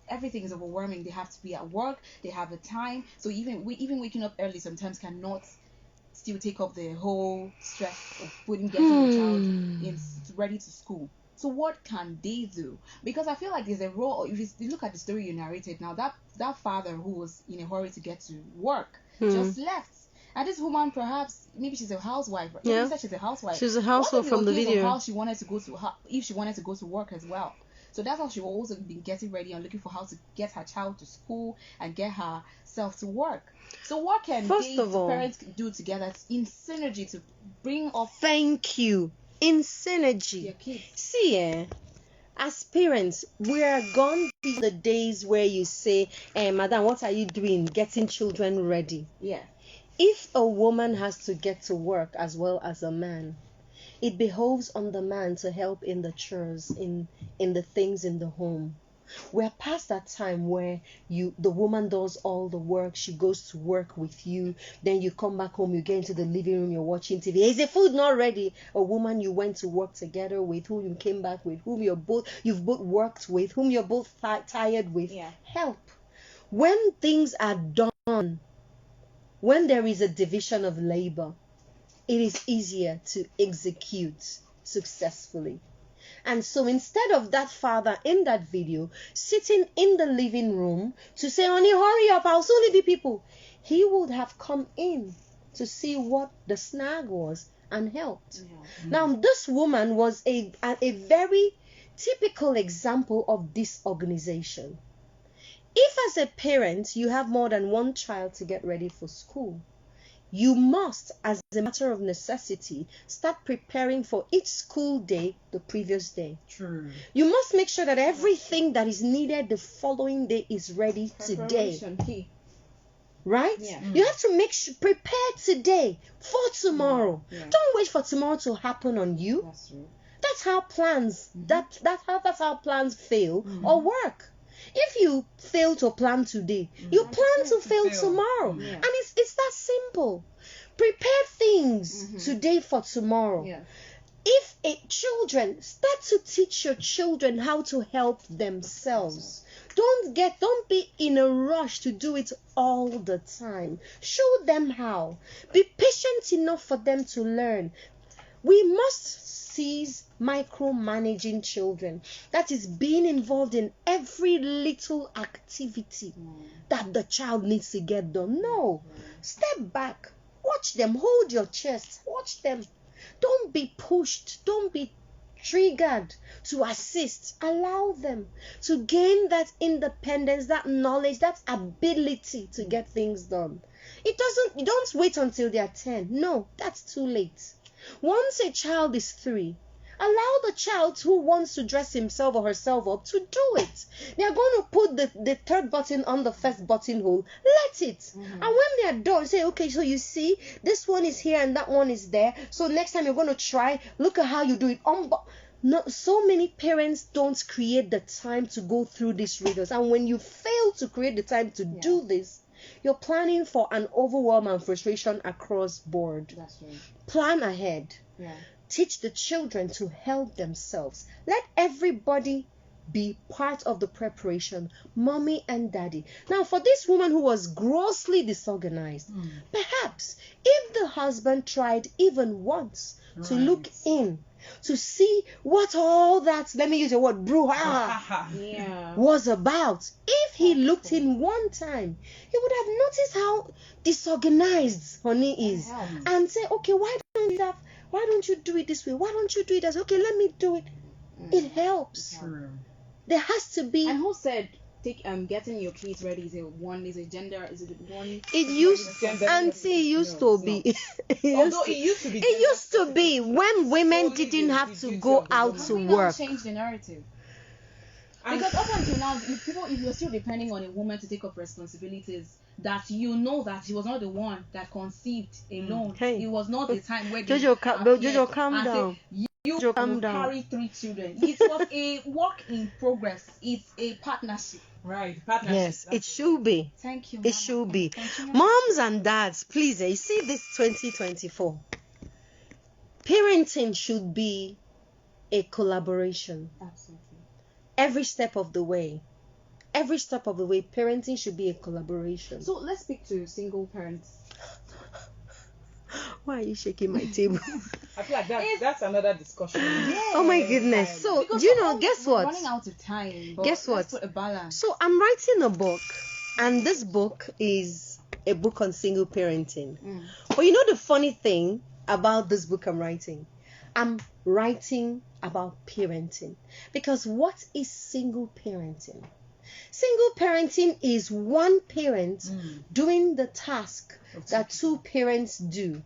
everything is overwhelming, they have to be at work, they have a time. So even waking up early sometimes cannot still take up the whole stress of getting the child ready to school. So what can they do? Because I feel like there's a role. If you look at the story you narrated now, that father who was in a hurry to get to work just left. And this woman, perhaps, maybe she's a housewife. Yeah. Said she's a housewife. She's a housewife from the video. How she wanted to go to, if she wanted to go to work as well. So that's how she will also be getting ready and looking for how to get her child to school and get herself to work. So what can parents do together in synergy to bring up? Thank you. In synergy. Your kids. See, as parents, we are gone the days where you say, Madam, what are you doing? Getting children ready. Yeah. If a woman has to get to work as well as a man, it behoves on the man to help in the chores, in the things in the home. We're past that time where the woman does all the work, she goes to work with you, then you come back home, you get into the living room, you're watching TV. Is the food not ready? A woman you went to work together with, who you came back with, whom you've both worked with, whom you're both tired with. Yeah. Help. When things are done, when there is a division of labor, it is easier to execute successfully. And so instead of that father in that video sitting in the living room to say, honey, hurry up, I'll soon leave you people, he would have come in to see what the snag was and helped. Yeah. Now, this woman was a very typical example of disorganization. If as a parent you have more than one child to get ready for school, you must, as a matter of necessity, start preparing for each school day the previous day. True. You must make sure that everything that is needed the following day is ready today. Preparation key. Right? Yeah. You have to prepare today for tomorrow. Yeah. Don't wait for tomorrow to happen on you. That's true. That's how plans that's how plans fail or work. If you fail to plan today, you plan to fail tomorrow. Yeah. And it's that simple. Prepare things today for tomorrow. Yeah. If children, start to teach your children how to help themselves. Don't be in a rush to do it all the time. Show them how. Be patient enough for them to learn. We must cease micromanaging children. That is being involved in every little activity that the child needs to get done. No. Step back. Watch them. Hold your chest. Watch them. Don't be pushed. Don't be triggered to assist. Allow them to gain that independence, that knowledge, that ability to get things done. You don't wait until they are 10. No, that's too late. Once a child is 3, allow the child who wants to dress himself or herself up to do it. They are going to put the third button on the first buttonhole. Let it. And when they are done, say, okay, so you see, this one is here and that one is there. So next time you're going to try, look at how you do it. No, so many parents don't create the time to go through these rigors. And when you fail to create the time to do this, you're planning for an overwhelm and frustration across board. That's right. Plan ahead. Yeah. Teach the children to help themselves. Let everybody be part of the preparation, mommy and daddy. Now, for this woman who was grossly disorganized, perhaps if the husband tried even once to look in, to see what all that, let me use the word, brouhaha, was about. If he looked in one time, he would have noticed how disorganized honey is and say, okay, why don't you do it this way? Why don't you do it as, okay, let me do it. It helps. True. There has to be. And who said getting your kids ready is a gender, is it one? It used to be. It used to be when women didn't have to go out to work. Change the narrative. Because up until now, if you're still depending on a woman to take up responsibilities, that you know that she was not the one that conceived alone. Hey. It was not the time where Jojo, calm down. You will carry 3 children. It was a work in progress. It's a partnership. Right, partnership. Yes, it should be. Thank you. It should be. Moms and dads, please, you see this 2024. Parenting should be a collaboration. Absolutely. Every step of the way, parenting should be a collaboration. So let's speak to single parents. Why are you shaking my table? I feel like that's another discussion. Oh my goodness. So, Because guess we're what? running out of time. Guess what? Let's put a balance. So, I'm writing a book, and this book is a book on single parenting. But you know the funny thing about this book I'm writing? I'm writing about parenting. Because what is single parenting? Single parenting is one parent doing the task that 2 parents do.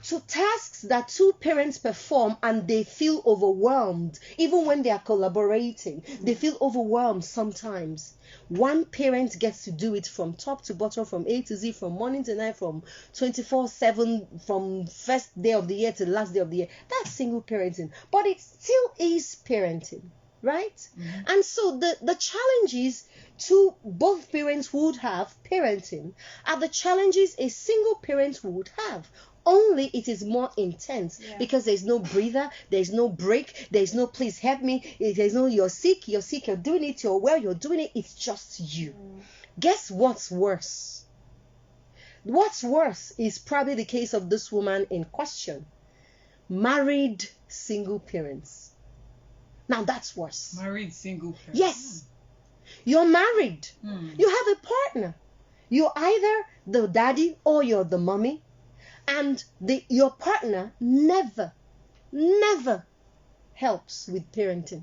So tasks that 2 parents perform and they feel overwhelmed, even when they are collaborating, they feel overwhelmed sometimes. One parent gets to do it from top to bottom, from A to Z, from morning to night, from 24/7, from first day of the year to last day of the year. That's single parenting, but it still is parenting. right? And so the challenges to both parents would have parenting are the challenges a single parent would have. Only it is more intense because there's no breather, there's no break, there's no please help me, there's no you're sick, you're doing it, you're well, you're doing it, it's just you. Guess what's worse? What's worse is probably the case of this woman in question. Married single parents. Now that's worse. Married single parents. Yes. You're married. You have a partner. You're either the daddy or you're the mommy. And your partner never helps with parenting.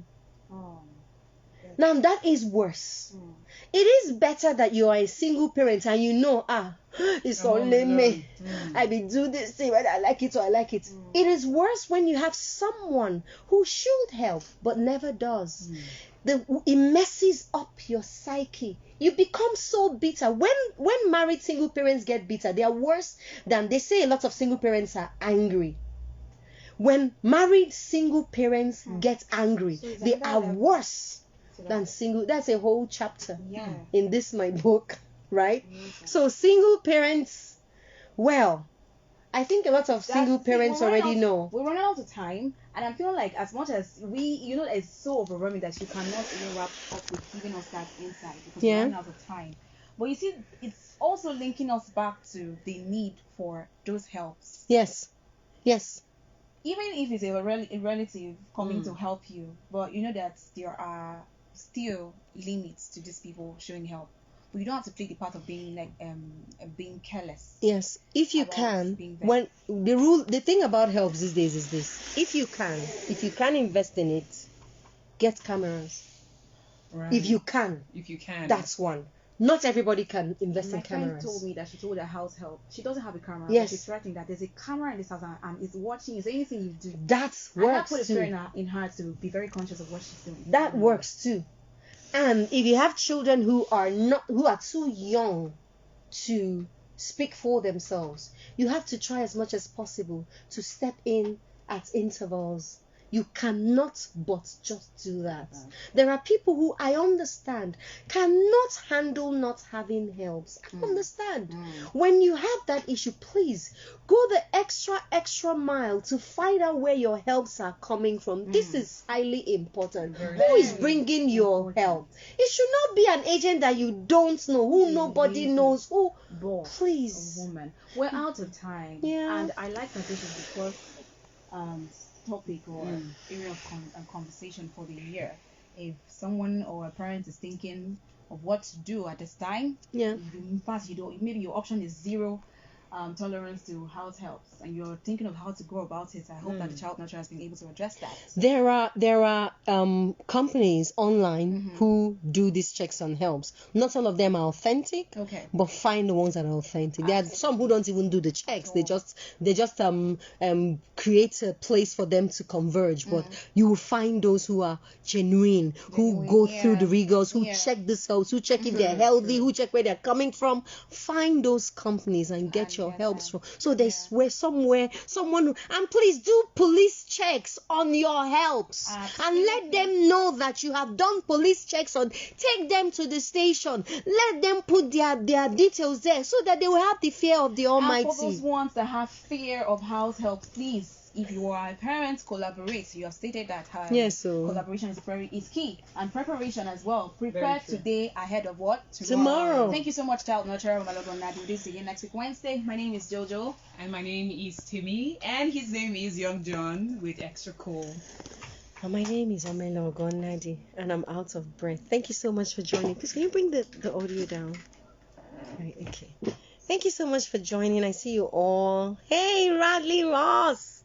Now that is worse. It is better that you are a single parent and you know, it's only me. I be do this thing whether I like it or I like it. It is worse when you have someone who should help but never does. It messes up your psyche. You become so bitter. When married single parents get bitter, they are worse than, they say a lot of single parents are angry. When married single parents get angry, they are worse than single. That's a whole chapter in this my book, right? So single parents, well, I think a lot of single parents already know. We're running out of time, and I'm feeling like as much as it's so overwhelming that you cannot even wrap up with giving us that insight because we're running out of time. But you see, it's also linking us back to the need for those helps. Yes. Even if it's a relative coming to help you, but you know that there are still limits to these people showing help. But you don't have to play the part of being like being careless. Yes, if you can. When the thing about helps these days is this: if you can invest in it, get cameras. Right. If you can, that's one. Not everybody can invest in cameras. My friend told me that she told her house help. She doesn't have a camera. Yes. But she's threatening that there's a camera in this house and it's watching you. So anything you do. That works put a too. fear in her to be very conscious of what she's doing. That works too. And if you have children who are too young to speak for themselves, you have to try as much as possible to step in at intervals. You cannot but just do that. There are people who I understand cannot handle not having helps. I understand. When you have that issue, please go the extra mile to find out where your helps are coming from. This is highly important. Who is bringing your help? It should not be an agent that you don't know, who nobody knows. Who? Please. A woman. We're out of time. Yeah. And I like that this is the first topic or area of conversation for the year. If someone or a parent is thinking of what to do at this time, in fact, maybe your option is zero tolerance to house helps, and you're thinking of how to go about it. I hope that the child nurturer has been able to address that. There are companies online who do these checks on helps. Not all of them are authentic, but find the ones that are authentic. There are some who don't even do the checks. They just create a place for them to converge. But you will find those who are genuine, who go through the rigors, who check this helps, who check if they're healthy, who check where they're coming from. Find those companies and get your helps from. So there's someone and please do police checks on your helps. And let them know that you have done police checks on. Take them to the station. Let them put their details there so that they will have the fear of the Almighty. And for those ones that have fear of house help, please, if you are a parent, collaborate. You have stated that collaboration is key, and preparation as well. Prepare today ahead of what? Tomorrow. Thank you so much, child nurturer. We'll do this again next week Wednesday. My name is Jojo. And my name is Timmy. And his name is Young John with extra cool. And my name is Omelo Ogonadi, and I'm out of breath. Thank you so much for joining. Please, can you bring the audio down? Right, okay. Thank you so much for joining. I see you all. Hey, Radley Ross.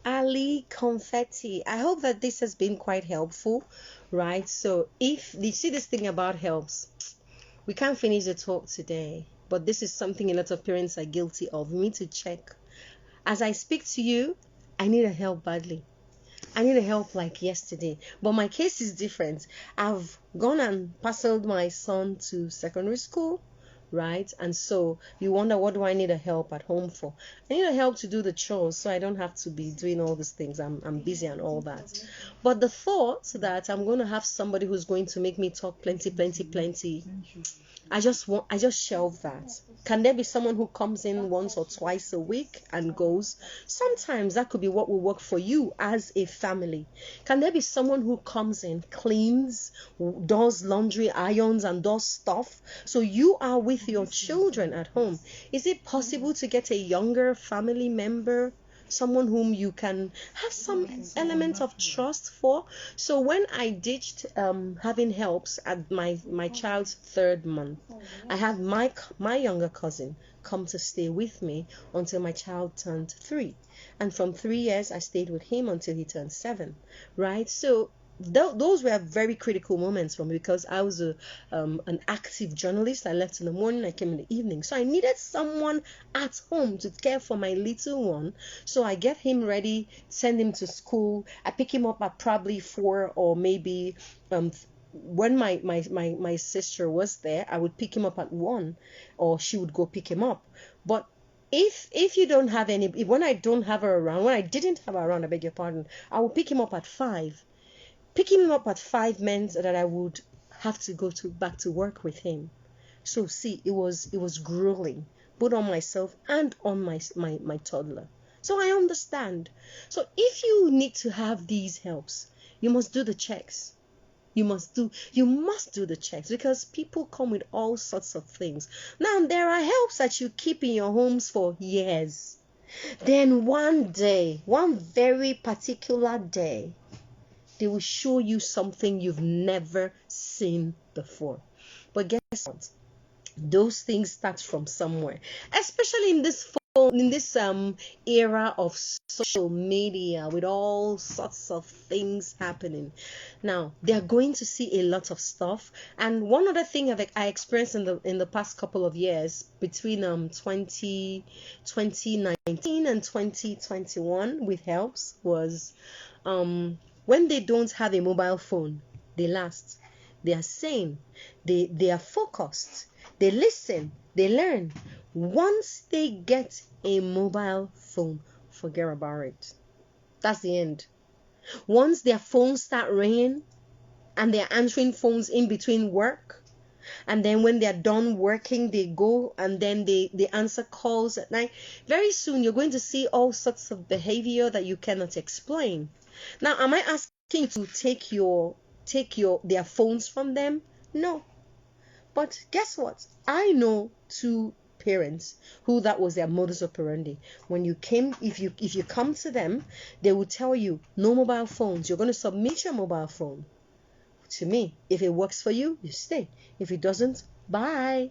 Ali Confetti. I hope that this has been quite helpful, right? So if you see this thing about helps, we can't finish the talk today, but this is something a lot of parents are guilty of. We need to check. As I speak to you, I need a help badly. I need a help like yesterday, but my case is different. I've gone and parceled my son to secondary school, right? And so you wonder, what do I need a help at home for? I need a help to do the chores so I don't have to be doing all these things. I'm busy and all that. But the thought that I'm going to have somebody who's going to make me talk plenty, I just shelve that. Can there be someone who comes in once or twice a week and goes? Sometimes that could be what will work for you as a family. Can there be someone who comes in, cleans, does laundry, irons, and does stuff? So you are with your children at home. Is it possible to get a younger family member, someone whom you can have some element of trust for? So when I ditched having helps at my child's 3rd month, I had my younger cousin come to stay with me until my child turned 3, and from 3 years I stayed with him until he turned 7, right? So those were very critical moments for me, because I was an active journalist. I left in the morning, I came in the evening, so I needed someone at home to care for my little one. So I get him ready, send him to school. I pick him up at probably 4, or maybe when my sister was there, I would pick him up at 1, or she would go pick him up. But if you don't have any, when I don't have her around, when I didn't have her around, I beg your pardon, I would pick him up at 5. Picking him up at 5 meant that I would have to go back to work with him. So see, it was grueling, both on myself and on my toddler. So I understand. So if you need to have these helps, you must do the checks. You must do the checks, because people come with all sorts of things. Now, there are helps that you keep in your homes for years. Then one day, one very particular day, they will show you something you've never seen before. But guess what? Those things start from somewhere, especially in this era of social media with all sorts of things happening. Now they are going to see a lot of stuff. And one other thing I experienced in the past couple of years, between 2019 and 2021 with helps, was when they don't have a mobile phone, they last. They are sane. They are focused. They listen. They learn. Once they get a mobile phone, forget about it. That's the end. Once their phones start ringing and they're answering phones in between work, and then when they're done working, they go and then they answer calls at night, very soon you're going to see all sorts of behavior that you cannot explain. Now, am I asking you to take their phones from them? No. But guess what? I know 2 parents who that was their modus operandi. When you came, if you come to them, they will tell you, no mobile phones. You're going to submit your mobile phone to me. If it works for you, you stay. If it doesn't, bye.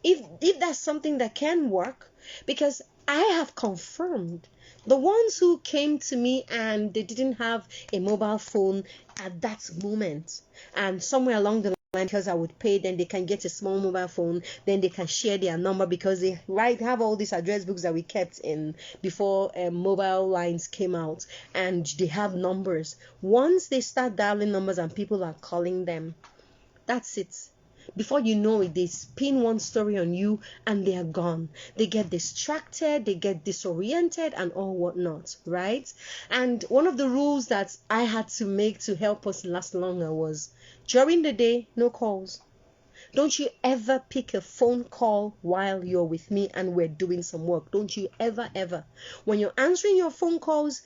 If that's something that can work, because I have confirmed the ones who came to me and they didn't have a mobile phone at that moment, and somewhere along the line, because I would pay, then they can get a small mobile phone, then they can share their number, because they have all these address books that we kept in before mobile lines came out, and they have numbers. Once they start dialing numbers and people are calling them, that's it. Before you know it, they spin one story on you and they are gone. They get distracted, they get disoriented and all whatnot, right? And one of the rules that I had to make to help us last longer was, during the day, no calls. Don't you ever pick a phone call while you're with me and we're doing some work. Don't you ever. When you're answering your phone calls,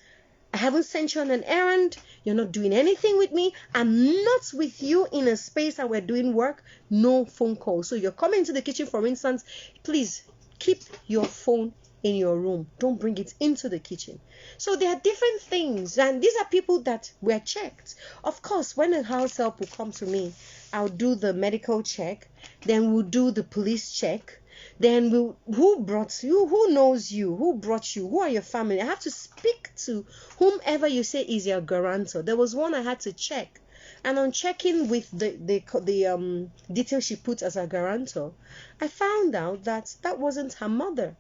I haven't sent you on an errand. You're not doing anything with me. I'm not with you in a space that we're doing work. No phone calls. So you're coming to the kitchen, for instance. Please keep your phone in your room. Don't bring it into the kitchen. So there are different things. And these are people that were checked. Of course, when a house help will come to me, I'll do the medical check. Then we'll do the police check. Then who brought you? Who knows you? Who brought you? Who are your family? I have to speak to whomever you say is your guarantor. There was one I had to check, and on checking with the details she put as a guarantor, I found out that wasn't her mother.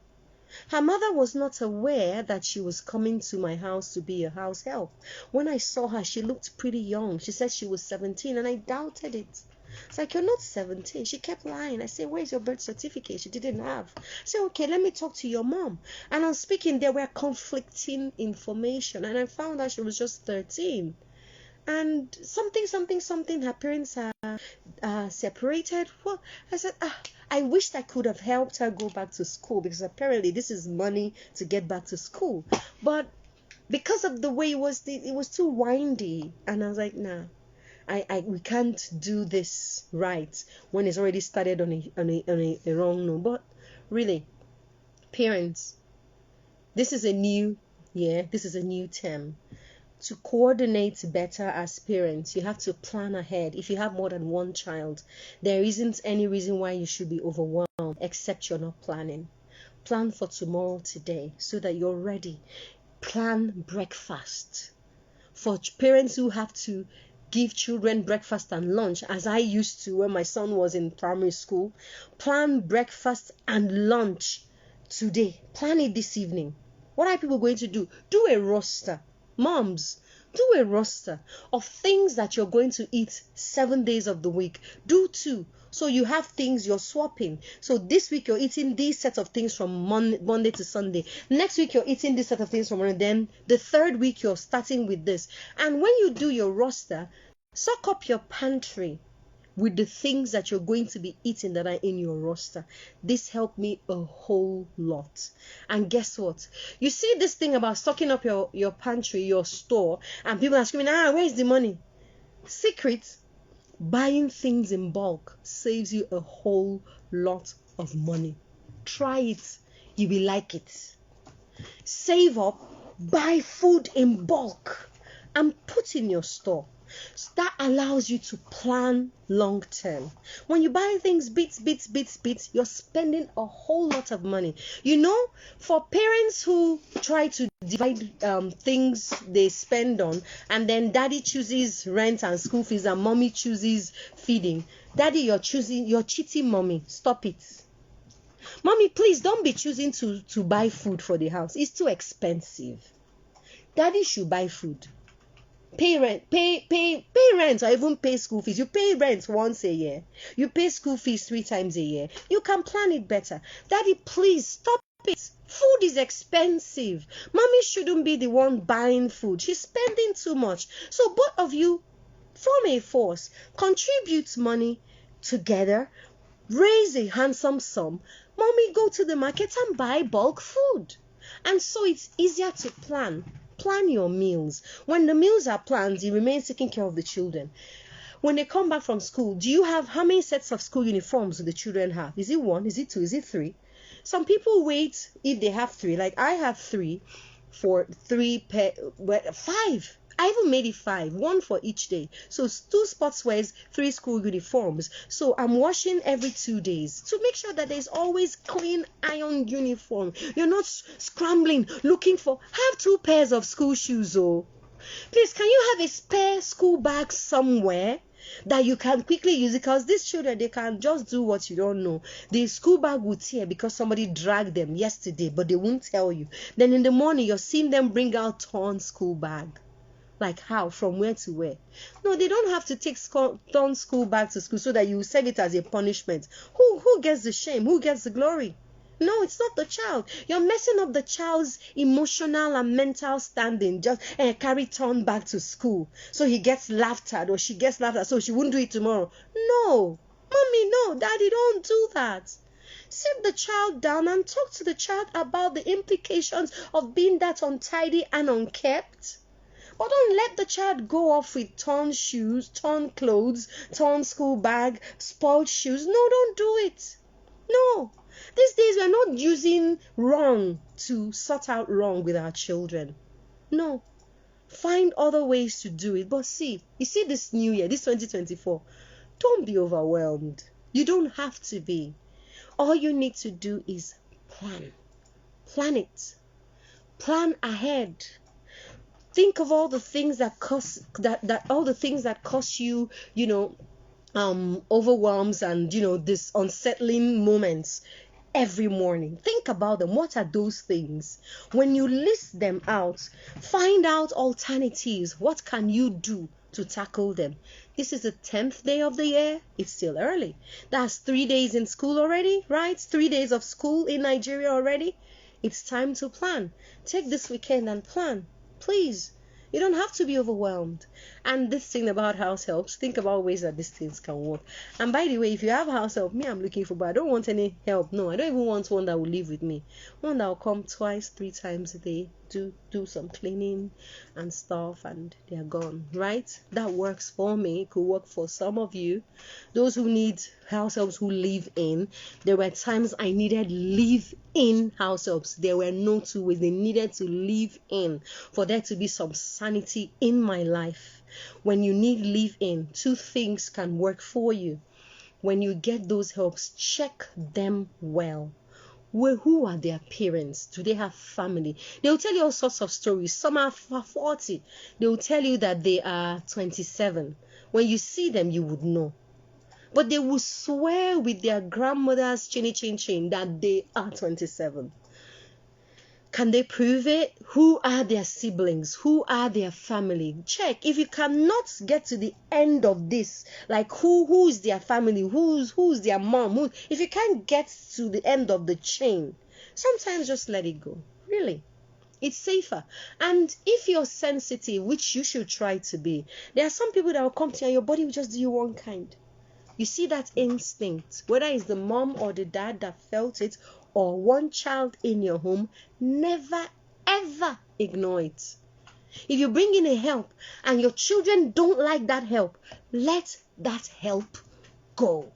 Her mother was not aware that she was coming to my house to be a house help. When I saw her, she looked pretty young. She said she was 17, and I doubted it. It's like, you're not 17. She kept lying. I said, where's your birth certificate? She didn't have. I said, okay, let me talk to your mom. And I'm speaking, there were conflicting information. And I found out she was just 13. And something, her parents are separated. Well, I said, I wished I could have helped her go back to school, because apparently this is money to get back to school. But because of the way it was too windy. And I was like, nah, we can't do this right when it's already started on a wrong note. But really, parents, this is a new year, this is a new term. To coordinate better as parents, you have to plan ahead. If you have more than one child, there isn't any reason why you should be overwhelmed, except you're not planning. Plan for tomorrow today so that you're ready. Plan breakfast. For parents who have to give children breakfast and lunch, as I used to when my son was in primary school, plan breakfast and lunch today. Plan it this evening. What are people going to do? Do a roster. Moms, do a roster of things that you're going to eat 7 days of the week. Do 2. So you have things you're swapping. So this week you're eating these set of things from Monday to Sunday. Next week you're eating this set of things from Monday. Then the third week you're starting with this. And when you do your roster, suck up your pantry with the things that you're going to be eating that are in your roster. This helped me a whole lot. And guess what? You see this thing about stocking up your pantry, your store, and people are screaming, where's the money? Secret, buying things in bulk saves you a whole lot of money. Try it. You will like it. Save up, buy food in bulk, and put in your store. So that allows you to plan long term. When you buy things bits, you're spending a whole lot of money. You know, for parents who try to divide things they spend on, and then daddy chooses rent and school fees and mommy chooses feeding. Daddy, you're cheating mommy. Stop it. Mommy, please don't be choosing to buy food for the house. It's too expensive. Daddy should buy food. Pay rent, or even pay school fees. You pay rent once a year. You pay school fees 3 times a year. You can plan it better. Daddy, please stop it. Food is expensive. Mommy shouldn't be the one buying food. She's spending too much. So both of you form a force. Contribute money together. Raise a handsome sum. Mommy, go to the market and buy bulk food. And so it's easier to plan. Plan your meals. When the meals are planned, you remain taking care of the children. When they come back from school, do you have how many sets of school uniforms do the children have? Is it 1? Is it 2? Is it 3? Some people wait if they have 3. Like I have 3 for 5. I even made it 5, 1 for each day. So 2 sports wears, 3 school uniforms. So I'm washing every 2 days to make sure that there's always clean iron uniform. You're not scrambling looking for. Have 2 pairs of school shoes. Oh, please, can you have a spare school bag somewhere that you can quickly use it? Because these children, they can just do what you don't know. The school bag will tear because somebody dragged them yesterday, but they won't tell you. Then in the morning, you're seeing them bring out torn school bag. Like how? From where to where? No, they don't have to take torn school back to school so that you serve it as a punishment. Who gets the shame? Who gets the glory? No, it's not the child. You're messing up the child's emotional and mental standing. Just carry torn back to school so he gets laughed at or she gets laughed at so she won't do it tomorrow. No, mommy, no, daddy, don't do that. Sit the child down and talk to the child about the implications of being that untidy and unkept. But don't let the child go off with torn shoes, torn clothes, torn school bag, spoiled shoes. No, don't do it. No. These days we're not using wrong to sort out wrong with our children. No. Find other ways to do it. But you see this new year, this 2024, don't be overwhelmed. You don't have to be. All you need to do is plan. Plan it. Plan ahead. Think of all the things that cause you, overwhelms and this unsettling moments every morning. Think about them. What are those things? When you list them out, find out alternatives. What can you do to tackle them. This is the 10th day of the year. It's still early. That's 3 days in school already, right? 3 days of school in Nigeria already. It's time to plan. Take this weekend and plan. Please. You don't have to be overwhelmed. And this thing about house helps, think about ways that these things can work. And by the way, if you have house help, me, I'm looking for, but I don't want any help. No, I don't even want one that will live with me. One that will come twice, 3 times a day, do some cleaning and stuff, and they're gone, right? That works for me. It could work for some of you. Those who need house helps who live in, there were times I needed live-in house helps. There were no two ways. They needed to live in for there to be some sanity in my life. When you need live-in, 2 things can work for you. When you get those helps, check them well. Who are their parents? Do they have family? They'll tell you all sorts of stories. Some are 40. They'll tell you that they are 27. When you see them, you would know. But they will swear with their grandmother's chin that they are 27. Can they prove it? Who are their siblings? Who are their family? Check. If you cannot get to the end of this, like who is their family? Who's their mom? If you can't get to the end of the chain, sometimes just let it go. Really. It's safer. And if you're sensitive, which you should try to be, there are some people that will come to you and your body will just do you one kind. You see that instinct, whether it's the mom or the dad that felt it, or one child in your home, never ever ignore it. If you bring in a help and your children don't like that help, let that help go.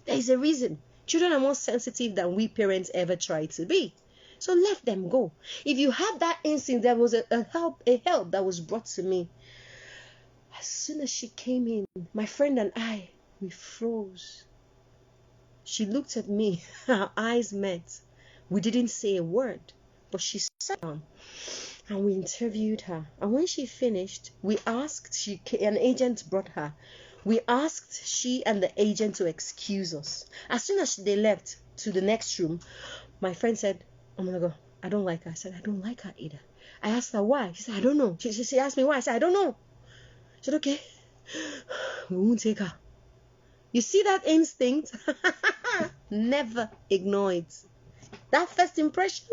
There is a reason. Children are more sensitive than we parents ever try to be. So let them go. If you have that instinct, there was a help that was brought to me. As soon as she came in, my friend and I, we froze. She looked at me, our eyes met. We didn't say a word, but she sat down and we interviewed her. And when she finished, an agent brought her. We asked she and the agent to excuse us. As soon as they left to the next room, my friend said, "Oh my God, I don't like her." I said, "I don't like her either." I asked her why. She said, "I don't know." She asked me why. I said, "I don't know." She said, "Okay, we won't take her." You see that instinct? Never ignore it. That first impression,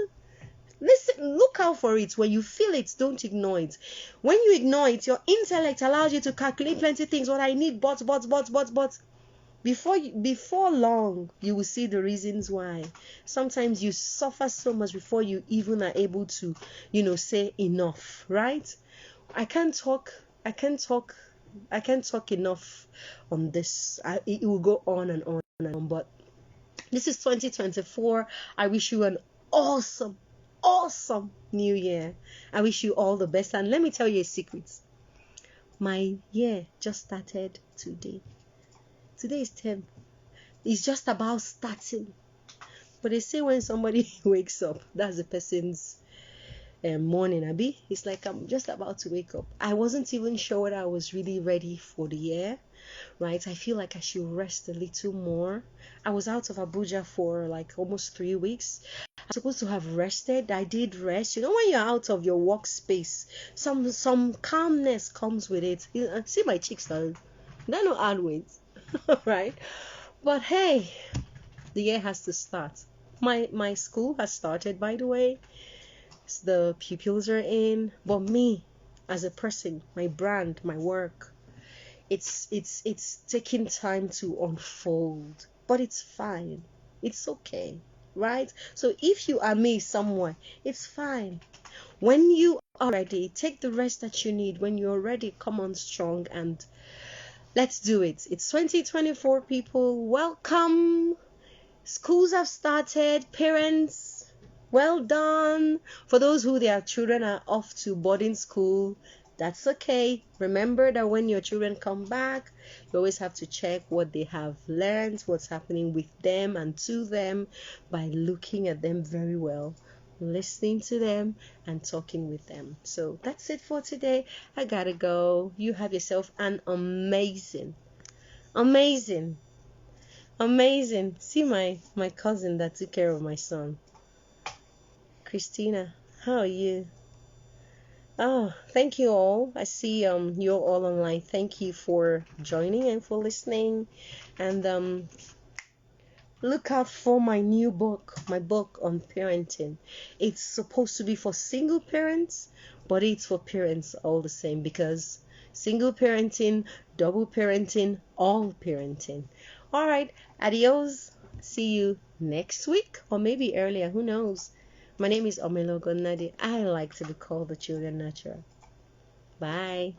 listen, look out for it. When you feel it, don't ignore it. When you ignore it, your intellect allows you to calculate plenty things. What I need, but. Before long, you will see the reasons why. Sometimes you suffer so much before you even are able to, say enough, right? I can't talk enough on this. It will go on and on and on. But this is 2024. I wish you an awesome new year. I wish you all the best. And let me tell you a secret. My year just started today. Today is 10th. It's just about starting. But they say when somebody wakes up, that's the person's morning, Abby. It's like I'm just about to wake up. I wasn't even sure whether I was really ready for the year, right? I feel like I should rest a little more. I was out of Abuja for like almost 3 weeks. I'm supposed to have rested. I did rest. When you're out of your workspace, some calmness comes with it. See my cheeks now. They're not hard weight, right? But hey, the year has to start. My school has started, by the way. The pupils are in, but me as a person, my brand, my work, it's taking time to unfold, but it's fine. It's okay, right? So if you are me somewhere, it's fine. When you are ready, take the rest that you need. When you're ready, come on strong and let's do it. It's 2024, people. Welcome. Schools have started. Parents, well done. For those who their children are off to boarding school, that's okay. Remember that when your children come back, you always have to check what they have learned, what's happening with them and to them by looking at them very well, listening to them and talking with them. So that's it for today. I gotta go. You have yourself an amazing see my cousin that took care of my son. Christina, how are you? Thank you all. I see you're all online. Thank you for joining and for listening. And look out for my new book, my book on parenting. It's supposed to be for single parents, but it's for parents all the same, because single parenting, double parenting, all parenting. All right, adios. See you next week or maybe earlier, who knows. My name is Omelogo Nadi. I like to be called the children nurturer. Bye.